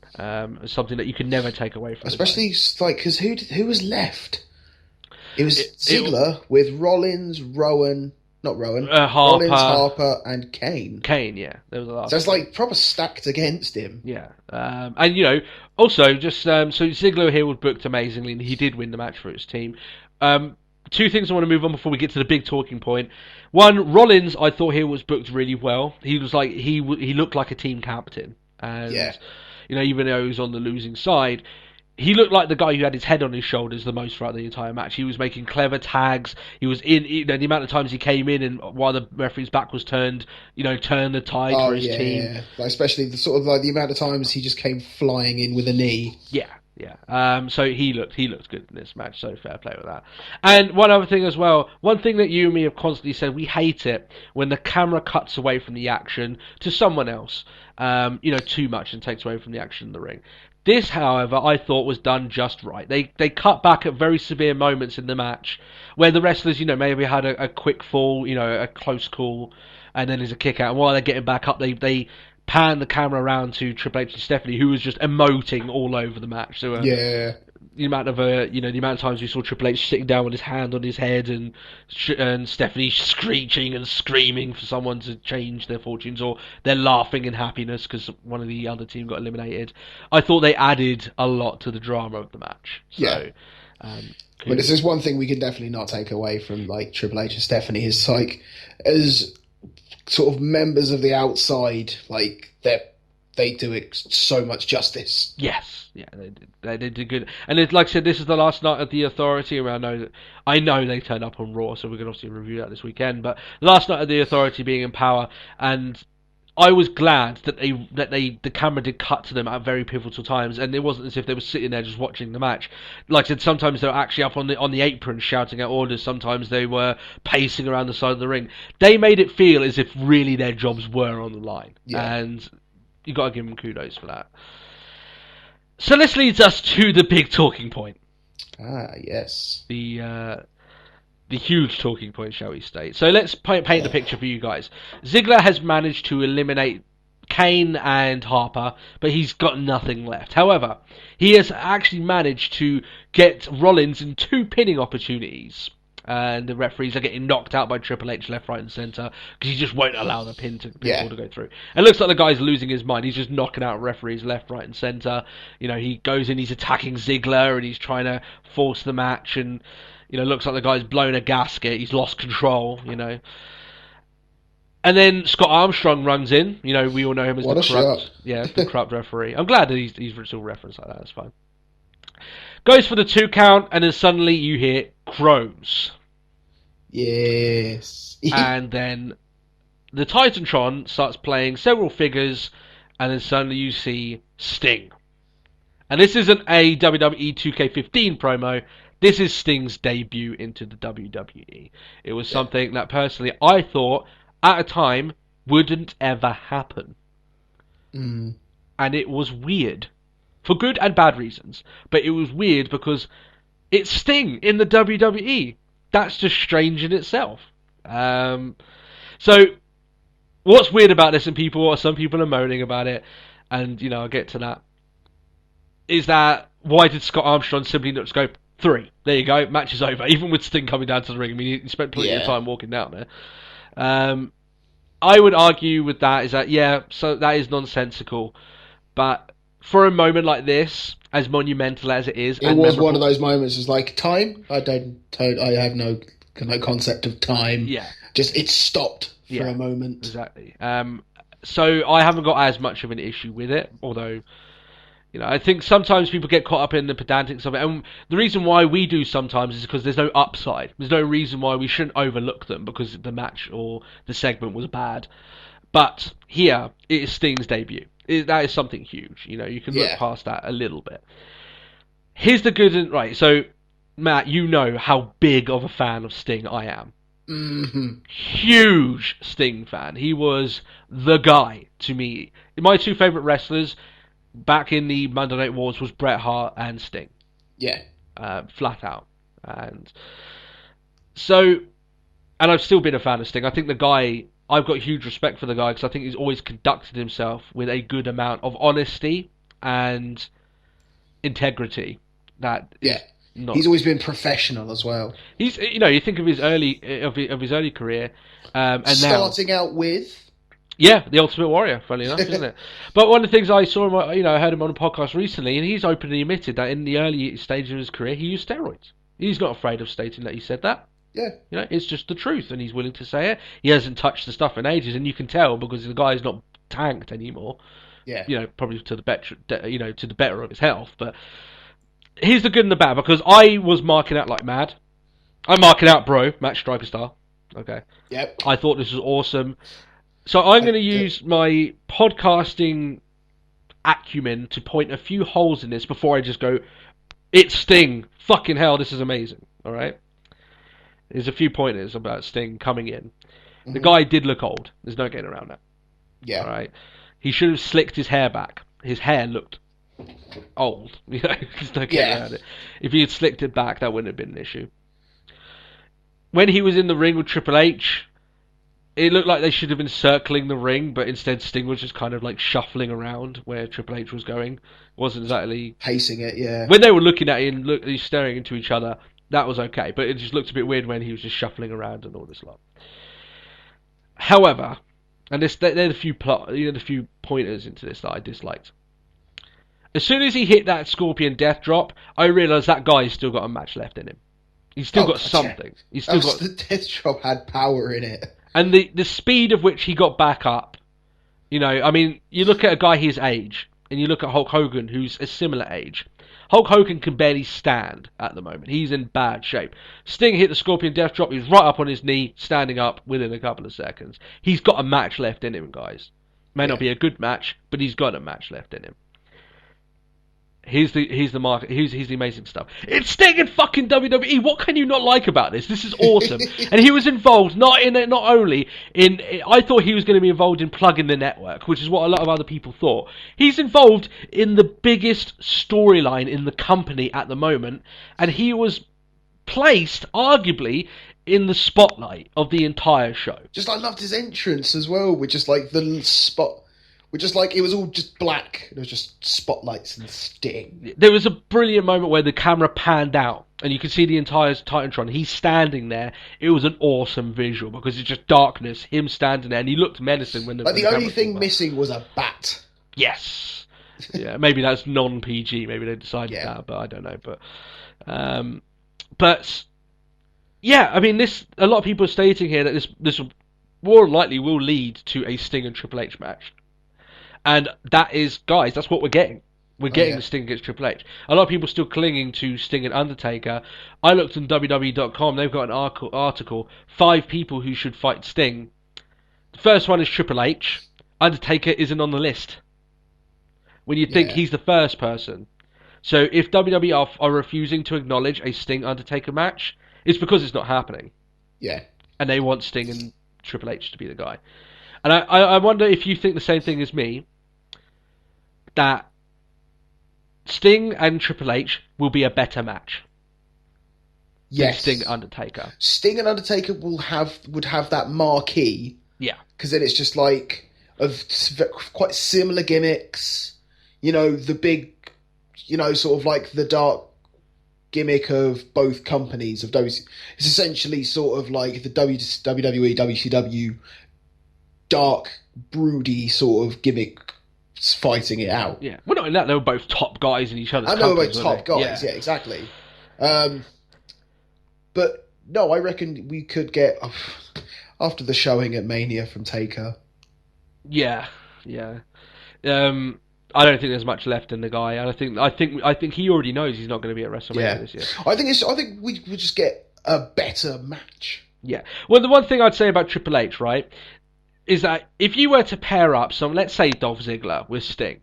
Something that you can never take away from. Especially because who was left? It was Ziggler with Rollins, Rowan. Not Rowan. Harper. Rollins, Harper, and Kane. Kane, yeah. There was a lot. So it's like proper stacked against him. Yeah. And, also, just so Ziggler here was booked amazingly, and he did win the match for his team. 2 things I want to move on before we get to the big talking point. One, Rollins, I thought here was booked really well. He was like, he looked like a team captain. And, even though he was on the losing side, he looked like the guy who had his head on his shoulders the most throughout the entire match. He was making clever tags. He was the amount of times he came in and while the referee's back was turned, turned the tide for his team. Yeah. Like, especially the amount of times he just came flying in with a knee. Yeah. So he looked good in this match. So fair play with that. And one other thing as well. One thing that you and me have constantly said, we hate it when the camera cuts away from the action to someone else. Too much and takes away from the action in the ring. This, however, I thought was done just right. They cut back at very severe moments in the match where the wrestlers, maybe had a quick fall, a close call, and then there's a kick out. And while they're getting back up, they pan the camera around to Triple H and Stephanie, who was just emoting all over the match. So the amount of times we saw Triple H sitting down with his hand on his head and Stephanie screeching and screaming for someone to change their fortunes, or they're laughing in happiness because one of the other team got eliminated. I thought they added a lot to the drama of the match. So, but this is one thing we can definitely not take away from like Triple H and Stephanie is like as sort of members of the outside, like they do it so much justice. Yes, yeah, they did good. And like I said, this is the last night of the Authority. I know they turned up on Raw, so we're going to obviously review that this weekend. But last night of the Authority being in power, and I was glad that the camera did cut to them at very pivotal times, and it wasn't as if they were sitting there just watching the match. Like I said, sometimes they were actually up on the apron shouting out orders. Sometimes they were pacing around the side of the ring. They made it feel as if really their jobs were on the line, and you got to give him kudos for that. So this leads us to the big talking point. Yes. The huge talking point, shall we state. So let's paint the picture for you guys. Ziggler has managed to eliminate Kane and Harper, but he's got nothing left. However, he has actually managed to get Rollins in 2 pinning opportunities. And the referees are getting knocked out by Triple H left, right, and centre because he just won't allow the pinfall to go through. It looks like the guy's losing his mind. He's just knocking out referees left, right, and centre. You know, he goes in, he's attacking Ziggler, and he's trying to force the match. And you know, looks like the guy's blown a gasket. He's lost control. You know. And then Scott Armstrong runs in. You know, we all know him as the corrupt referee. I'm glad that he's still referenced like that. That's fine. Goes for the 2 count, and then suddenly you hear crows. Yes. And then the Titantron starts playing several figures, and then suddenly you see Sting. And this isn't a WWE 2K15 promo. This is Sting's debut into the WWE. It was something that personally I thought at a time wouldn't ever happen. And it was weird. For good and bad reasons. But it was weird because it's Sting in the WWE. That's just strange in itself. So, what's weird about this, and some people are moaning about it, and, you know, I'll get to that, is that why did Scott Armstrong simply not just go 3? There you go, match is over. Even with Sting coming down to the ring, I mean, he spent plenty of time walking down there. I would argue with that, is that, so that is nonsensical, but for a moment like this, as monumental as it is, it was one of those moments. It's like time. I have no concept of time. Yeah, just it stopped for a moment. Exactly. So I haven't got as much of an issue with it, although, you know, I think sometimes people get caught up in the pedantics of it, and the reason why we do sometimes is because there's no upside. There's no reason why we shouldn't overlook them because the match or the segment was bad. But here, it is Sting's debut. That is something huge. You know, you can look past that a little bit. Here's the good and right. So, Matt, you know how big of a fan of Sting I am. Mm-hmm. Huge Sting fan. He was the guy to me. My 2 favourite wrestlers back in the Monday Night Wars was Bret Hart and Sting. Yeah. Flat out. And so, and I've still been a fan of Sting. I think the guy... I've got huge respect for the guy because I think he's always conducted himself with a good amount of honesty and integrity. He's always been professional as well. He's, you know, you think of his early career, and starting out with the Ultimate Warrior. Funny enough, isn't it? But one of the things I saw, I heard him on a podcast recently, and he's openly admitted that in the early stage of his career, he used steroids. He's not afraid of stating that he said that. Yeah. You know, it's just the truth, and he's willing to say it. He hasn't touched the stuff in ages, and you can tell because the guy's not tanked anymore. Yeah. You know, probably to the better of his health. But here's the good and the bad, because I was marking out like mad. I'm marking out, bro, Matt Striker Star. Okay. Yep. I thought this was awesome. So I'm going to use my podcasting acumen to point a few holes in this before I just go, it's Sting. Fucking hell, this is amazing. All right. There's a few pointers about Sting coming in. The guy did look old. There's no getting around that. Yeah. All right. He should have slicked his hair back. His hair looked old. You know, there's no getting around it. If he had slicked it back, that wouldn't have been an issue. When he was in the ring with Triple H, it looked like they should have been circling the ring, but instead Sting was just kind of like shuffling around where Triple H was going. Wasn't exactly pacing it. Yeah. When they were looking at it and staring into each other, that was okay, but it just looked a bit weird when he was just shuffling around and all this lot. However, and they're the few pointers into this that I disliked. As soon as he hit that Scorpion Death Drop, I realised that guy's still got a match left in him. He's still got something. He's still got the Death Drop had power in it, and the speed of which he got back up. You know, I mean, you look at a guy his age, and you look at Hulk Hogan, who's a similar age. Hulk Hogan can barely stand at the moment. He's in bad shape. Sting hit the Scorpion Death Drop. He's right up on his knee, standing up within a couple of seconds. He's got a match left in him, guys. May not be a good match, but he's got a match left in him. Here's the market. Here's the amazing stuff. It's Sting in fucking WWE. What can you not like about this? This is awesome. And he was involved not only in. I thought he was going to be involved in plugging the network, which is what a lot of other people thought. He's involved in the biggest storyline in the company at the moment, and he was placed arguably in the spotlight of the entire show. Just I loved his entrance as well, with just like the spot. With just like it was all just black. There was just spotlights and Sting. There was a brilliant moment where the camera panned out and you could see the entire Titantron. He's standing there. It was an awesome visual because it's just darkness, him standing there, and he looked menacing when the Like the only thing missing was a bat. Yes. Yeah, maybe that's non-PG. Maybe they decided that, but I don't know. But yeah, I mean, a lot of people are stating here that this more likely will lead to a Sting and Triple H match. And that is, guys, that's what we're getting. We're getting Sting against Triple H. A lot of people still clinging to Sting and Undertaker. I looked on WWE.com. They've got an article, 5 people who should fight Sting. The first one is Triple H. Undertaker isn't on the list. When you think he's the first person. So if WWE are refusing to acknowledge a Sting Undertaker match, it's because it's not happening. Yeah. And they want Sting and Triple H to be the guy. And I wonder if you think the same thing as me, that Sting and Triple H will be a better match. Yes. Sting and Undertaker. Sting and Undertaker would have that marquee. Yeah. Because then it's just like of quite similar gimmicks. You know, the big, sort of like the dark gimmick of both companies of those. It's essentially sort of like the WWE, WCW dark, broody sort of gimmick fighting it out. Yeah. Well, not in that, they were both top guys in each other's I know companies, we're both top guys, yeah exactly. But no, I reckon we could get after the showing at Mania from Taker. Yeah. I don't think there's much left in the guy, and I think he already knows he's not going to be at WrestleMania this year. I think we just get a better match. Yeah. Well, the one thing I'd say about Triple H, right, is that if you were to pair up let's say Dolph Ziggler with Sting,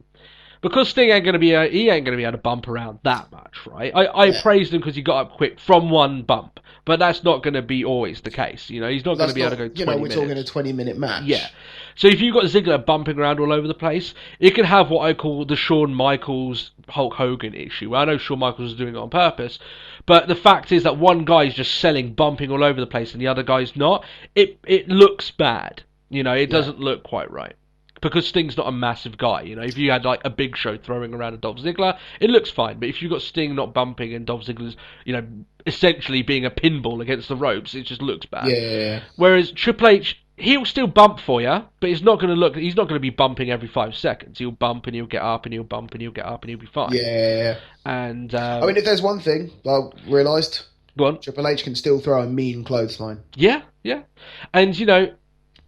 because Sting ain't going to be able to bump around that much, right? I praised him because he got up quick from one bump, but that's not going to be always the case. He's not going to be able to go 20 minutes. We're talking a 20-minute match. Yeah. So if you've got Ziggler bumping around all over the place, it could have what I call the Shawn Michaels Hulk Hogan issue. Well, I know Shawn Michaels is doing it on purpose, but the fact is that one guy's just selling, bumping all over the place, and the other guy's not. It looks bad. It doesn't look quite right. Because Sting's not a massive guy, If you had like a Big Show throwing around a Dolph Ziggler, it looks fine. But if you've got Sting not bumping and Dolph Ziggler's, essentially being a pinball against the ropes, it just looks bad. Yeah. Whereas Triple H, he'll still bump for you, but he's not going to be bumping every 5 seconds. He'll bump and he'll get up and he'll bump and he'll get up and he'll be fine. Yeah. And I mean, if there's one thing I realised, go on. Triple H can still throw a mean clothesline. Yeah. And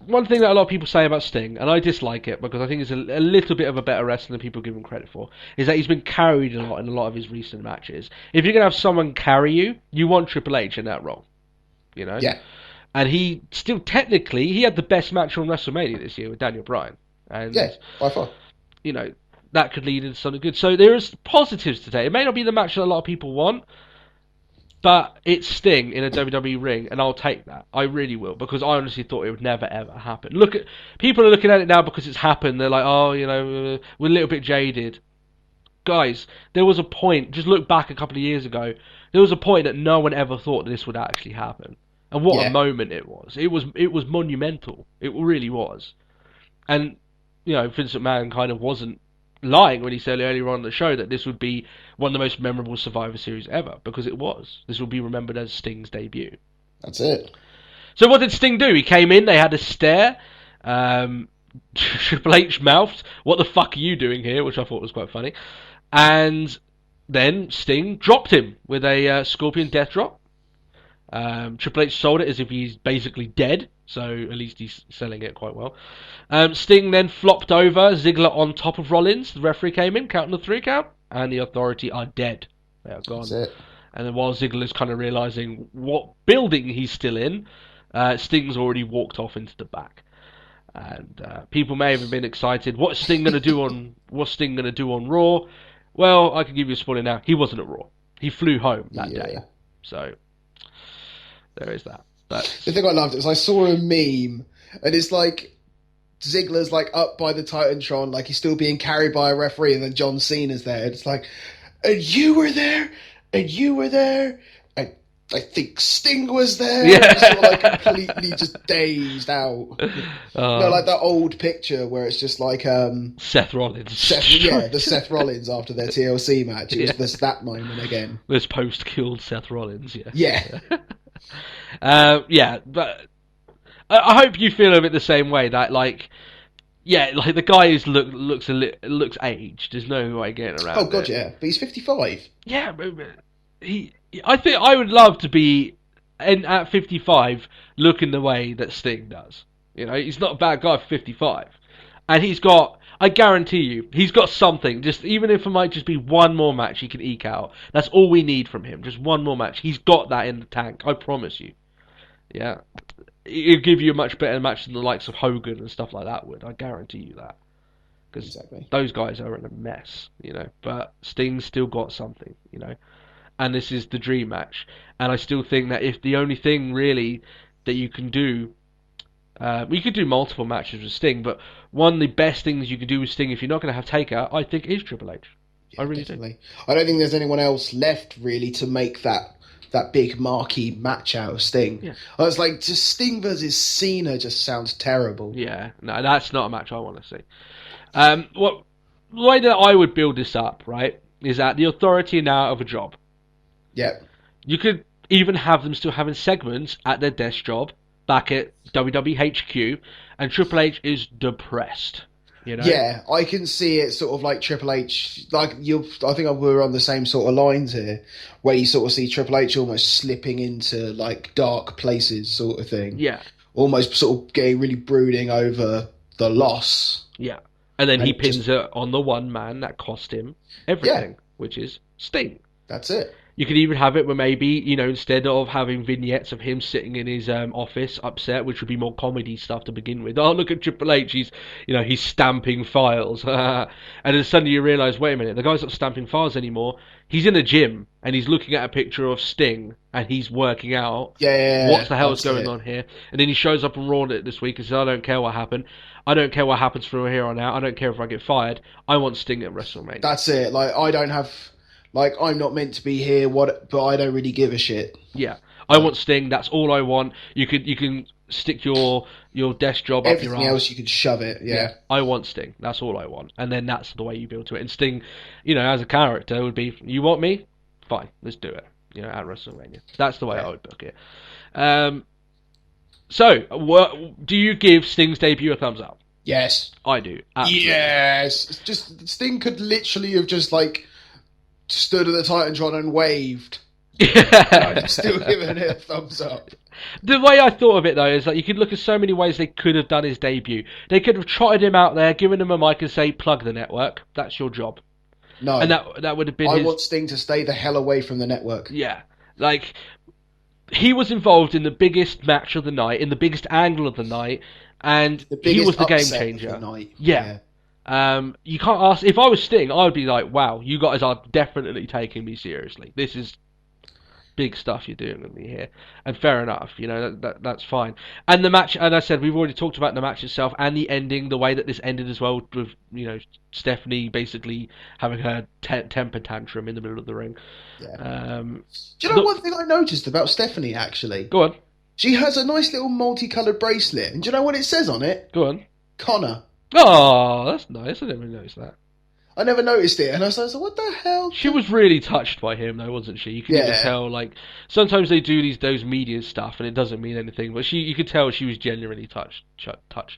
one thing that a lot of people say about Sting, and I dislike it because I think he's a little bit of a better wrestler than people give him credit for, is that he's been carried a lot in a lot of his recent matches. If you're going to have someone carry you, you want Triple H in that role. Yeah. And he still, technically, he had the best match on WrestleMania this year with Daniel Bryan. And, yeah, by far. That could lead into something good. So there is positives today. It may not be the match that a lot of people want, but it's Sting in a WWE ring, and I'll take that. I really will, because I honestly thought it would never, ever happen. People are looking at it now because it's happened. They're like, we're a little bit jaded. Guys, there was a point, just look back a couple of years ago, there was a point that no one ever thought this would actually happen. And what a moment it was. It was monumental. It really was. And, Vince McMahon kind of wasn't lying when he said earlier on in the show that this would be one of the most memorable Survivor Series ever, because it was. This will be remembered as Sting's debut. That's it. So what did Sting do? He came in, they had a stare. Triple H mouthed, "What the fuck are you doing here?" which I thought was quite funny. And then Sting dropped him with a Scorpion Death Drop. Triple H sold it as if he's basically dead, so at least he's selling it quite well. Sting then flopped over Ziggler on top of Rollins. The referee came in, counting the 3 count, and the Authority are dead. They are gone. That's it. And then while Ziggler's kind of realising what building he's still in, Sting's already walked off into the back. And people may have been excited. What's Sting going to do on Raw? Well, I can give you a spoiler now. He wasn't at Raw. He flew home that day. Yeah. So there is that. But The thing I loved is I saw a meme, and it's like Ziggler's like up by the Titantron, like he's still being carried by a referee, and then John Cena's there. And it's like, and you were there, and you were there, and I think Sting was there. Yeah. Sort of like completely just dazed out. Like that old picture where it's just like Seth Rollins. The Seth Rollins after their TLC match. It was just that moment again. This post-killed Seth Rollins, yeah. Yeah. But I hope you feel a bit the same way. That like the guy looks aged. There's no way getting around. Oh god, yeah, but he's 55. Yeah, but I think I would love to be at 55 looking the way that Sting does. You know, he's not a bad guy for 55, and he's got. I guarantee you, he's got something. Just even if it might just be one more match he can eke out. That's all we need from him. Just one more match. He's got that in the tank. I promise you. Yeah, it'll give you a much better match than the likes of Hogan and stuff like that would. I guarantee you that. Because those guys are in a mess, you know. But Sting's still got something, you know. And this is the dream match. And I still think that if the only thing really that you can do, you could do multiple matches with Sting, but one of the best things you can do with Sting if you're not going to have Taker, I think, is Triple H. Yeah, I really definitely. do. I don't think there's anyone else left really to make that big marquee match out of Sting. Yeah. I was like, just Sting versus Cena just sounds terrible. Yeah, no, that's not a match I want to see. The way that I would build this up, right, is that the Authority are now out of a job. Yeah. You could even have them still having segments at their desk job back at WWE HQ, and Triple H is depressed. You know? Yeah, I can see it sort of like Triple H, like I think we're on the same sort of lines here, where you sort of see Triple H almost slipping into like dark places sort of thing. Yeah. Almost sort of getting really brooding over the loss. Yeah. And then he pins it on the one man that cost him everything, which is Sting. That's it. You could even have it where maybe, you know, instead of having vignettes of him sitting in his office upset, which would be more comedy stuff to begin with. Oh, look at Triple H, he's stamping files. And then suddenly you realise, wait a minute, the guy's not stamping files anymore. He's in a gym and he's looking at a picture of Sting and he's working out. Yeah. What the hell is going on here? And then he shows up on Raw this week and says, I don't care what happened. I don't care what happens from here on out. I don't care if I get fired. I want Sting at WrestleMania. That's it. Like, I'm not meant to be here, but I don't really give a shit. Yeah. I want Sting, that's all I want. You can stick your desk job up your arse. Everything else you can shove it, yeah. I want Sting, that's all I want. And then that's the way you build to it. And Sting, you know, as a character would be, you want me? Fine, let's do it. You know, at WrestleMania. That's the way I would book it. So, do you give Sting's debut a thumbs up? Yes. I do. Absolutely. Yes. It's just, Sting could literally have just, like, stood at the Titantron and waved. I'd still given it a thumbs up. The way I thought of it, though, is that you could look at so many ways they could have done his debut. They could have trotted him out there, given him a mic and say, plug the network. That's your job. No. And that would have been I want Sting to stay the hell away from the network. Yeah. Like, he was involved in the biggest match of the night, in the biggest angle of the night, and he was the game changer. Of the night. Yeah. You can't ask. If I was Sting, I would be like, "Wow, you guys are definitely taking me seriously. This is big stuff you're doing with me here." And fair enough, you know that's fine. And the match, and I said we've already talked about the match itself and the ending, the way that this ended as well, with Stephanie basically having her temper tantrum in the middle of the ring. Yeah. Do you know one thing I noticed about Stephanie actually? Go on. She has a nice little multicoloured bracelet, and do you know what it says on it? Go on. Connor. Oh, that's nice. I never noticed that. I never noticed it, and I was like, what the hell? She was really touched by him, though, wasn't she? You could even tell, like, sometimes they do those media stuff, and it doesn't mean anything, but you could tell she was genuinely touched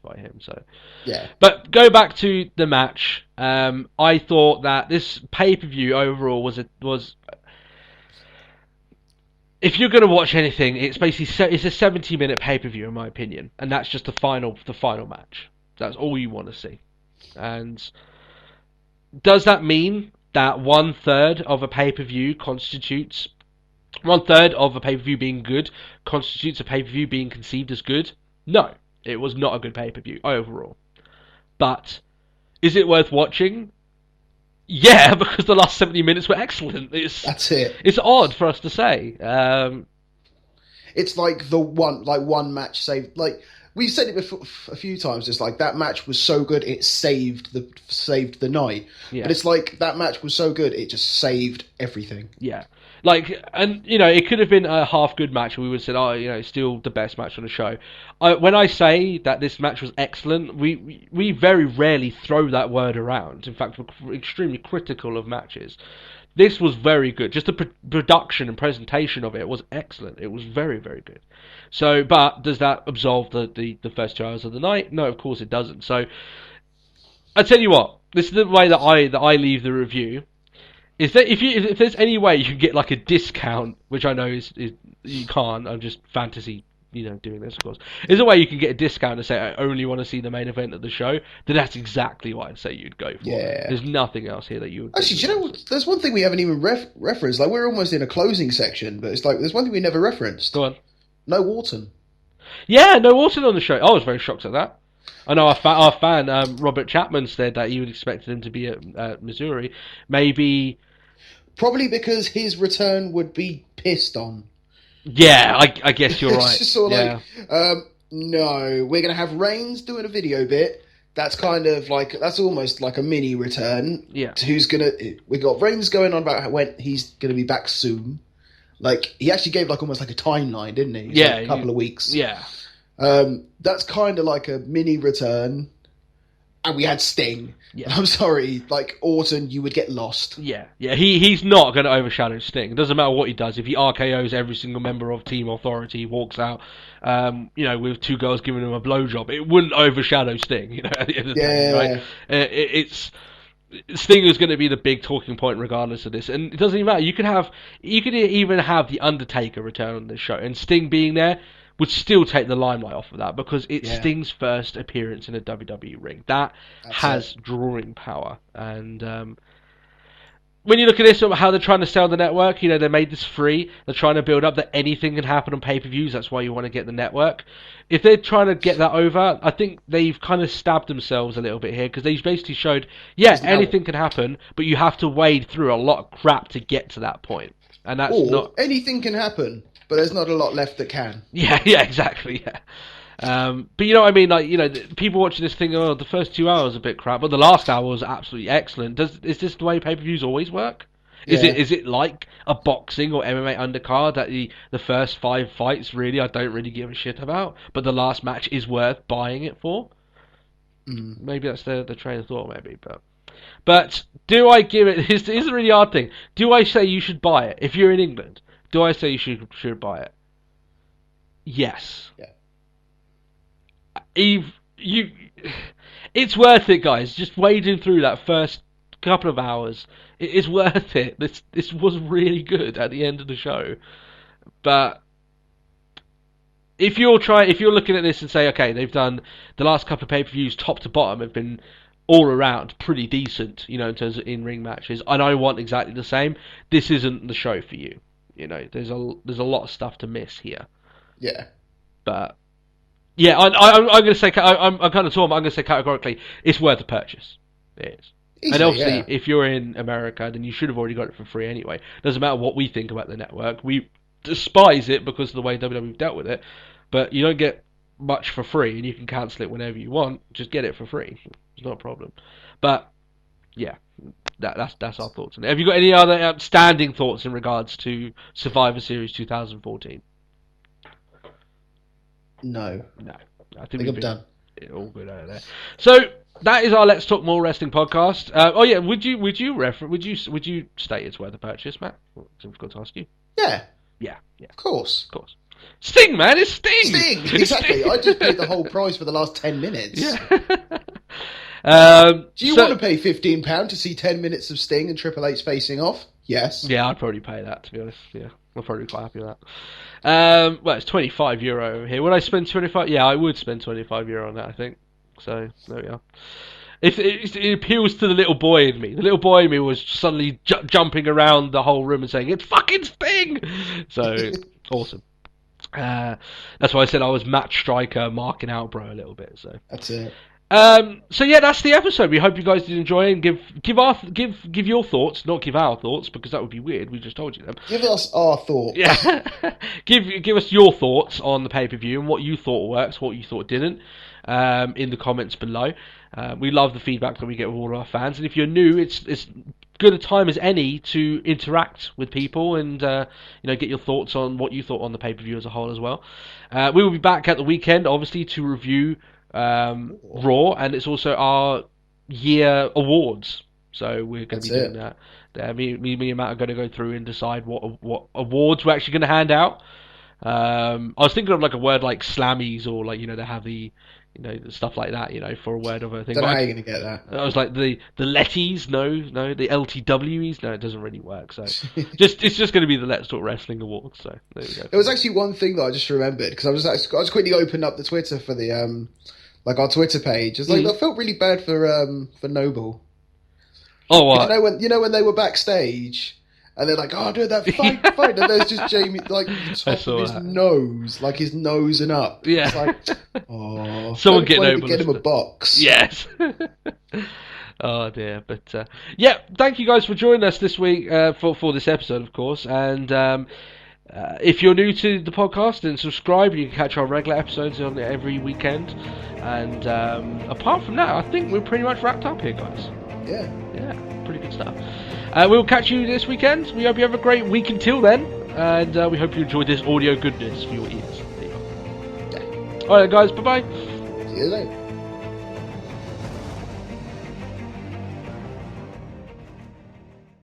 by him, so. Yeah. But go back to the match. I thought that this pay-per-view overall was if you're going to watch anything, it's basically it's a 70-minute pay-per-view, in my opinion, and that's just the final match. That's all you want to see. And does that mean that 1/3 of a pay-per-view constitutes 1/3 of a pay-per-view being good constitutes a pay-per-view being conceived as good? No, it was not a good pay-per-view overall. But is it worth watching? Yeah, because the last 70 minutes were excellent. That's it. It's odd for us to say. It's like the one match saved. Like we've said it before a few times. It's like that match was so good it saved the night. Yeah. But it's like that match was so good it just saved everything. Yeah. Like, and, it could have been a half good match, and we would have said, oh, still the best match on the show. When I say that this match was excellent, we very rarely throw that word around. In fact, we're extremely critical of matches. This was very good. Just the production and presentation of it was excellent. It was very, very good. So, but does that absolve the first 2 hours of the night? No, of course it doesn't. So, I tell you what, this is the way that I leave the review. Is that if there's any way you can get like a discount, which I know is you can't. I'm just fantasy, doing this, of course. Is a way you can get a discount and say I only want to see the main event of the show. Then that's exactly what I'd say you'd go for. Yeah. There's nothing else here that you would. Actually, do you know what? There's one thing we haven't even referenced. Like we're almost in a closing section, but it's like there's one thing we never referenced. Go on. No Orton. Yeah, no Orton on the show. I was very shocked at that. I know our fan Robert Chapman said that he would expect him to be at Missouri. Maybe. Probably because his return would be pissed on. Yeah, I guess you're right. It's just sort of yeah. no, we're going to have Reigns doing a video bit. That's kind of like, that's almost like a mini return. Yeah. We got Reigns going on about when he's going to be back soon. Like, he actually gave almost like a timeline, didn't he? Yeah. Like a couple of weeks. Yeah. That's kind of like a mini return. And we had Sting. Yeah. I'm sorry, like Orton, you would get lost. Yeah. He's not going to overshadow Sting. It doesn't matter what he does. If he RKOs every single member of Team Authority, he walks out, with 2 girls giving him a blowjob, it wouldn't overshadow Sting. At the end of the day, right? Sting is going to be the big talking point regardless of this, and it doesn't even matter. You could even have the Undertaker return on this show, and Sting being there would still take the limelight off of that because it's Sting's first appearance in a WWE ring. That's has drawing power. And when you look at this, how they're trying to sell the network, they made this free. They're trying to build up that anything can happen on pay-per-views. That's why you want to get the network. If they're trying to get that over, I think they've kind of stabbed themselves a little bit here because they basically showed, anything can happen, but you have to wade through a lot of crap to get to that point. And that's not... anything can happen. But there's not a lot left that can. Yeah, exactly, yeah. But you know what I mean? Like, people watching this thing, the first 2 hours are a bit crap, but the last hour was absolutely excellent. Is this the way pay-per-views always work? Is it like a boxing or MMA undercard that the first 5 fights, really, I don't really give a shit about, but the last match is worth buying it for? Maybe that's the train of thought, maybe, But do I give it... Here's a really hard thing. Do I say you should buy it if you're in England? Do I say you should buy it? Yes. Yeah. It's worth it, guys. Just wading through that first couple of hours, it is worth it. This was really good at the end of the show. But if you're looking at this and say, okay, they've done the last couple of pay-per-views, top to bottom, have been all around pretty decent, in terms of in-ring matches, and I want exactly the same. This isn't the show for you. There's a lot of stuff to miss here. Yeah. But yeah, I'm going to say I'm kind of torn. But I'm going to say categorically, it's worth the purchase. It is. Easily, and obviously, if you're in America, then you should have already got it for free anyway. Doesn't matter what we think about the network. We despise it because of the way WWE dealt with it. But you don't get much for free, and you can cancel it whenever you want. Just get it for free. It's not a problem. But yeah. That's our thoughts on it. Have you got any other outstanding thoughts in regards to Survivor Series 2014? No. I think I'm done. All good out of there. So that is our Let's Talk More Wrestling podcast. Would you state it's worth a purchase, Matt? I forgot to ask you. Yeah. Of course. Sting, man, it's Sting. Exactly. Sting. I just paid the whole price for the last 10 minutes. Yeah. Do you want to pay £15 to see 10 minutes of Sting and Triple H facing off? Yes. Yeah, I'd probably pay that, to be honest. Yeah, I'm probably quite happy with that. Well, it's €25 over here. Would I spend 25? Yeah, I would spend €25 on that, I think. So, there we are. It appeals to the little boy in me. The little boy in me was suddenly jumping around the whole room and saying, "It's fucking Sting!" So, awesome. That's why I said I was match striker marking out bro a little bit. So that's it. So yeah, that's the episode. We hope you guys did enjoy it, and give your thoughts, not give our thoughts, because that would be weird. We just told you them. Give us our thoughts. Yeah, give us your thoughts on the pay-per-view and what you thought works, what you thought didn't, in the comments below. We love the feedback that we get with all of our fans, and if you're new, it's good a time as any to interact with people and get your thoughts on what you thought on the pay-per-view as a whole as well. We will be back at the weekend, obviously, to review Raw, and it's also our year awards. So we're going to be doing that. Me and Matt are going to go through and decide what awards we're actually going to hand out. I was thinking of like a word like slammies, or like they have the stuff like that, for a word of a thing. Don't know how you're going to get that. I was like the Letties, no, the LTWs, no, it doesn't really work. So it's just going to be the Let's Talk Wrestling Awards. So there we go. There was actually one thing that I just remembered, because I was quickly opening up the Twitter for the like our Twitter page. It's like I felt really bad for Noble. Oh, what? You know when they were backstage and they're like, "Oh, dude, that fight," and there's just Jamie like the top of his nose, like his nose and up. Yeah. It's like, oh, someone get him a box. Yes. Oh dear, but yeah, thank you guys for joining us this week for this episode, of course. And if you're new to the podcast, then subscribe. You can catch our regular episodes on every weekend. And apart from that, I think we're pretty much wrapped up here, guys. Yeah, pretty good stuff. We'll catch you this weekend. We hope you have a great week until then, and we hope you enjoyed this audio goodness for your ears. There you go. Yeah. All right, guys. Bye bye. See you later.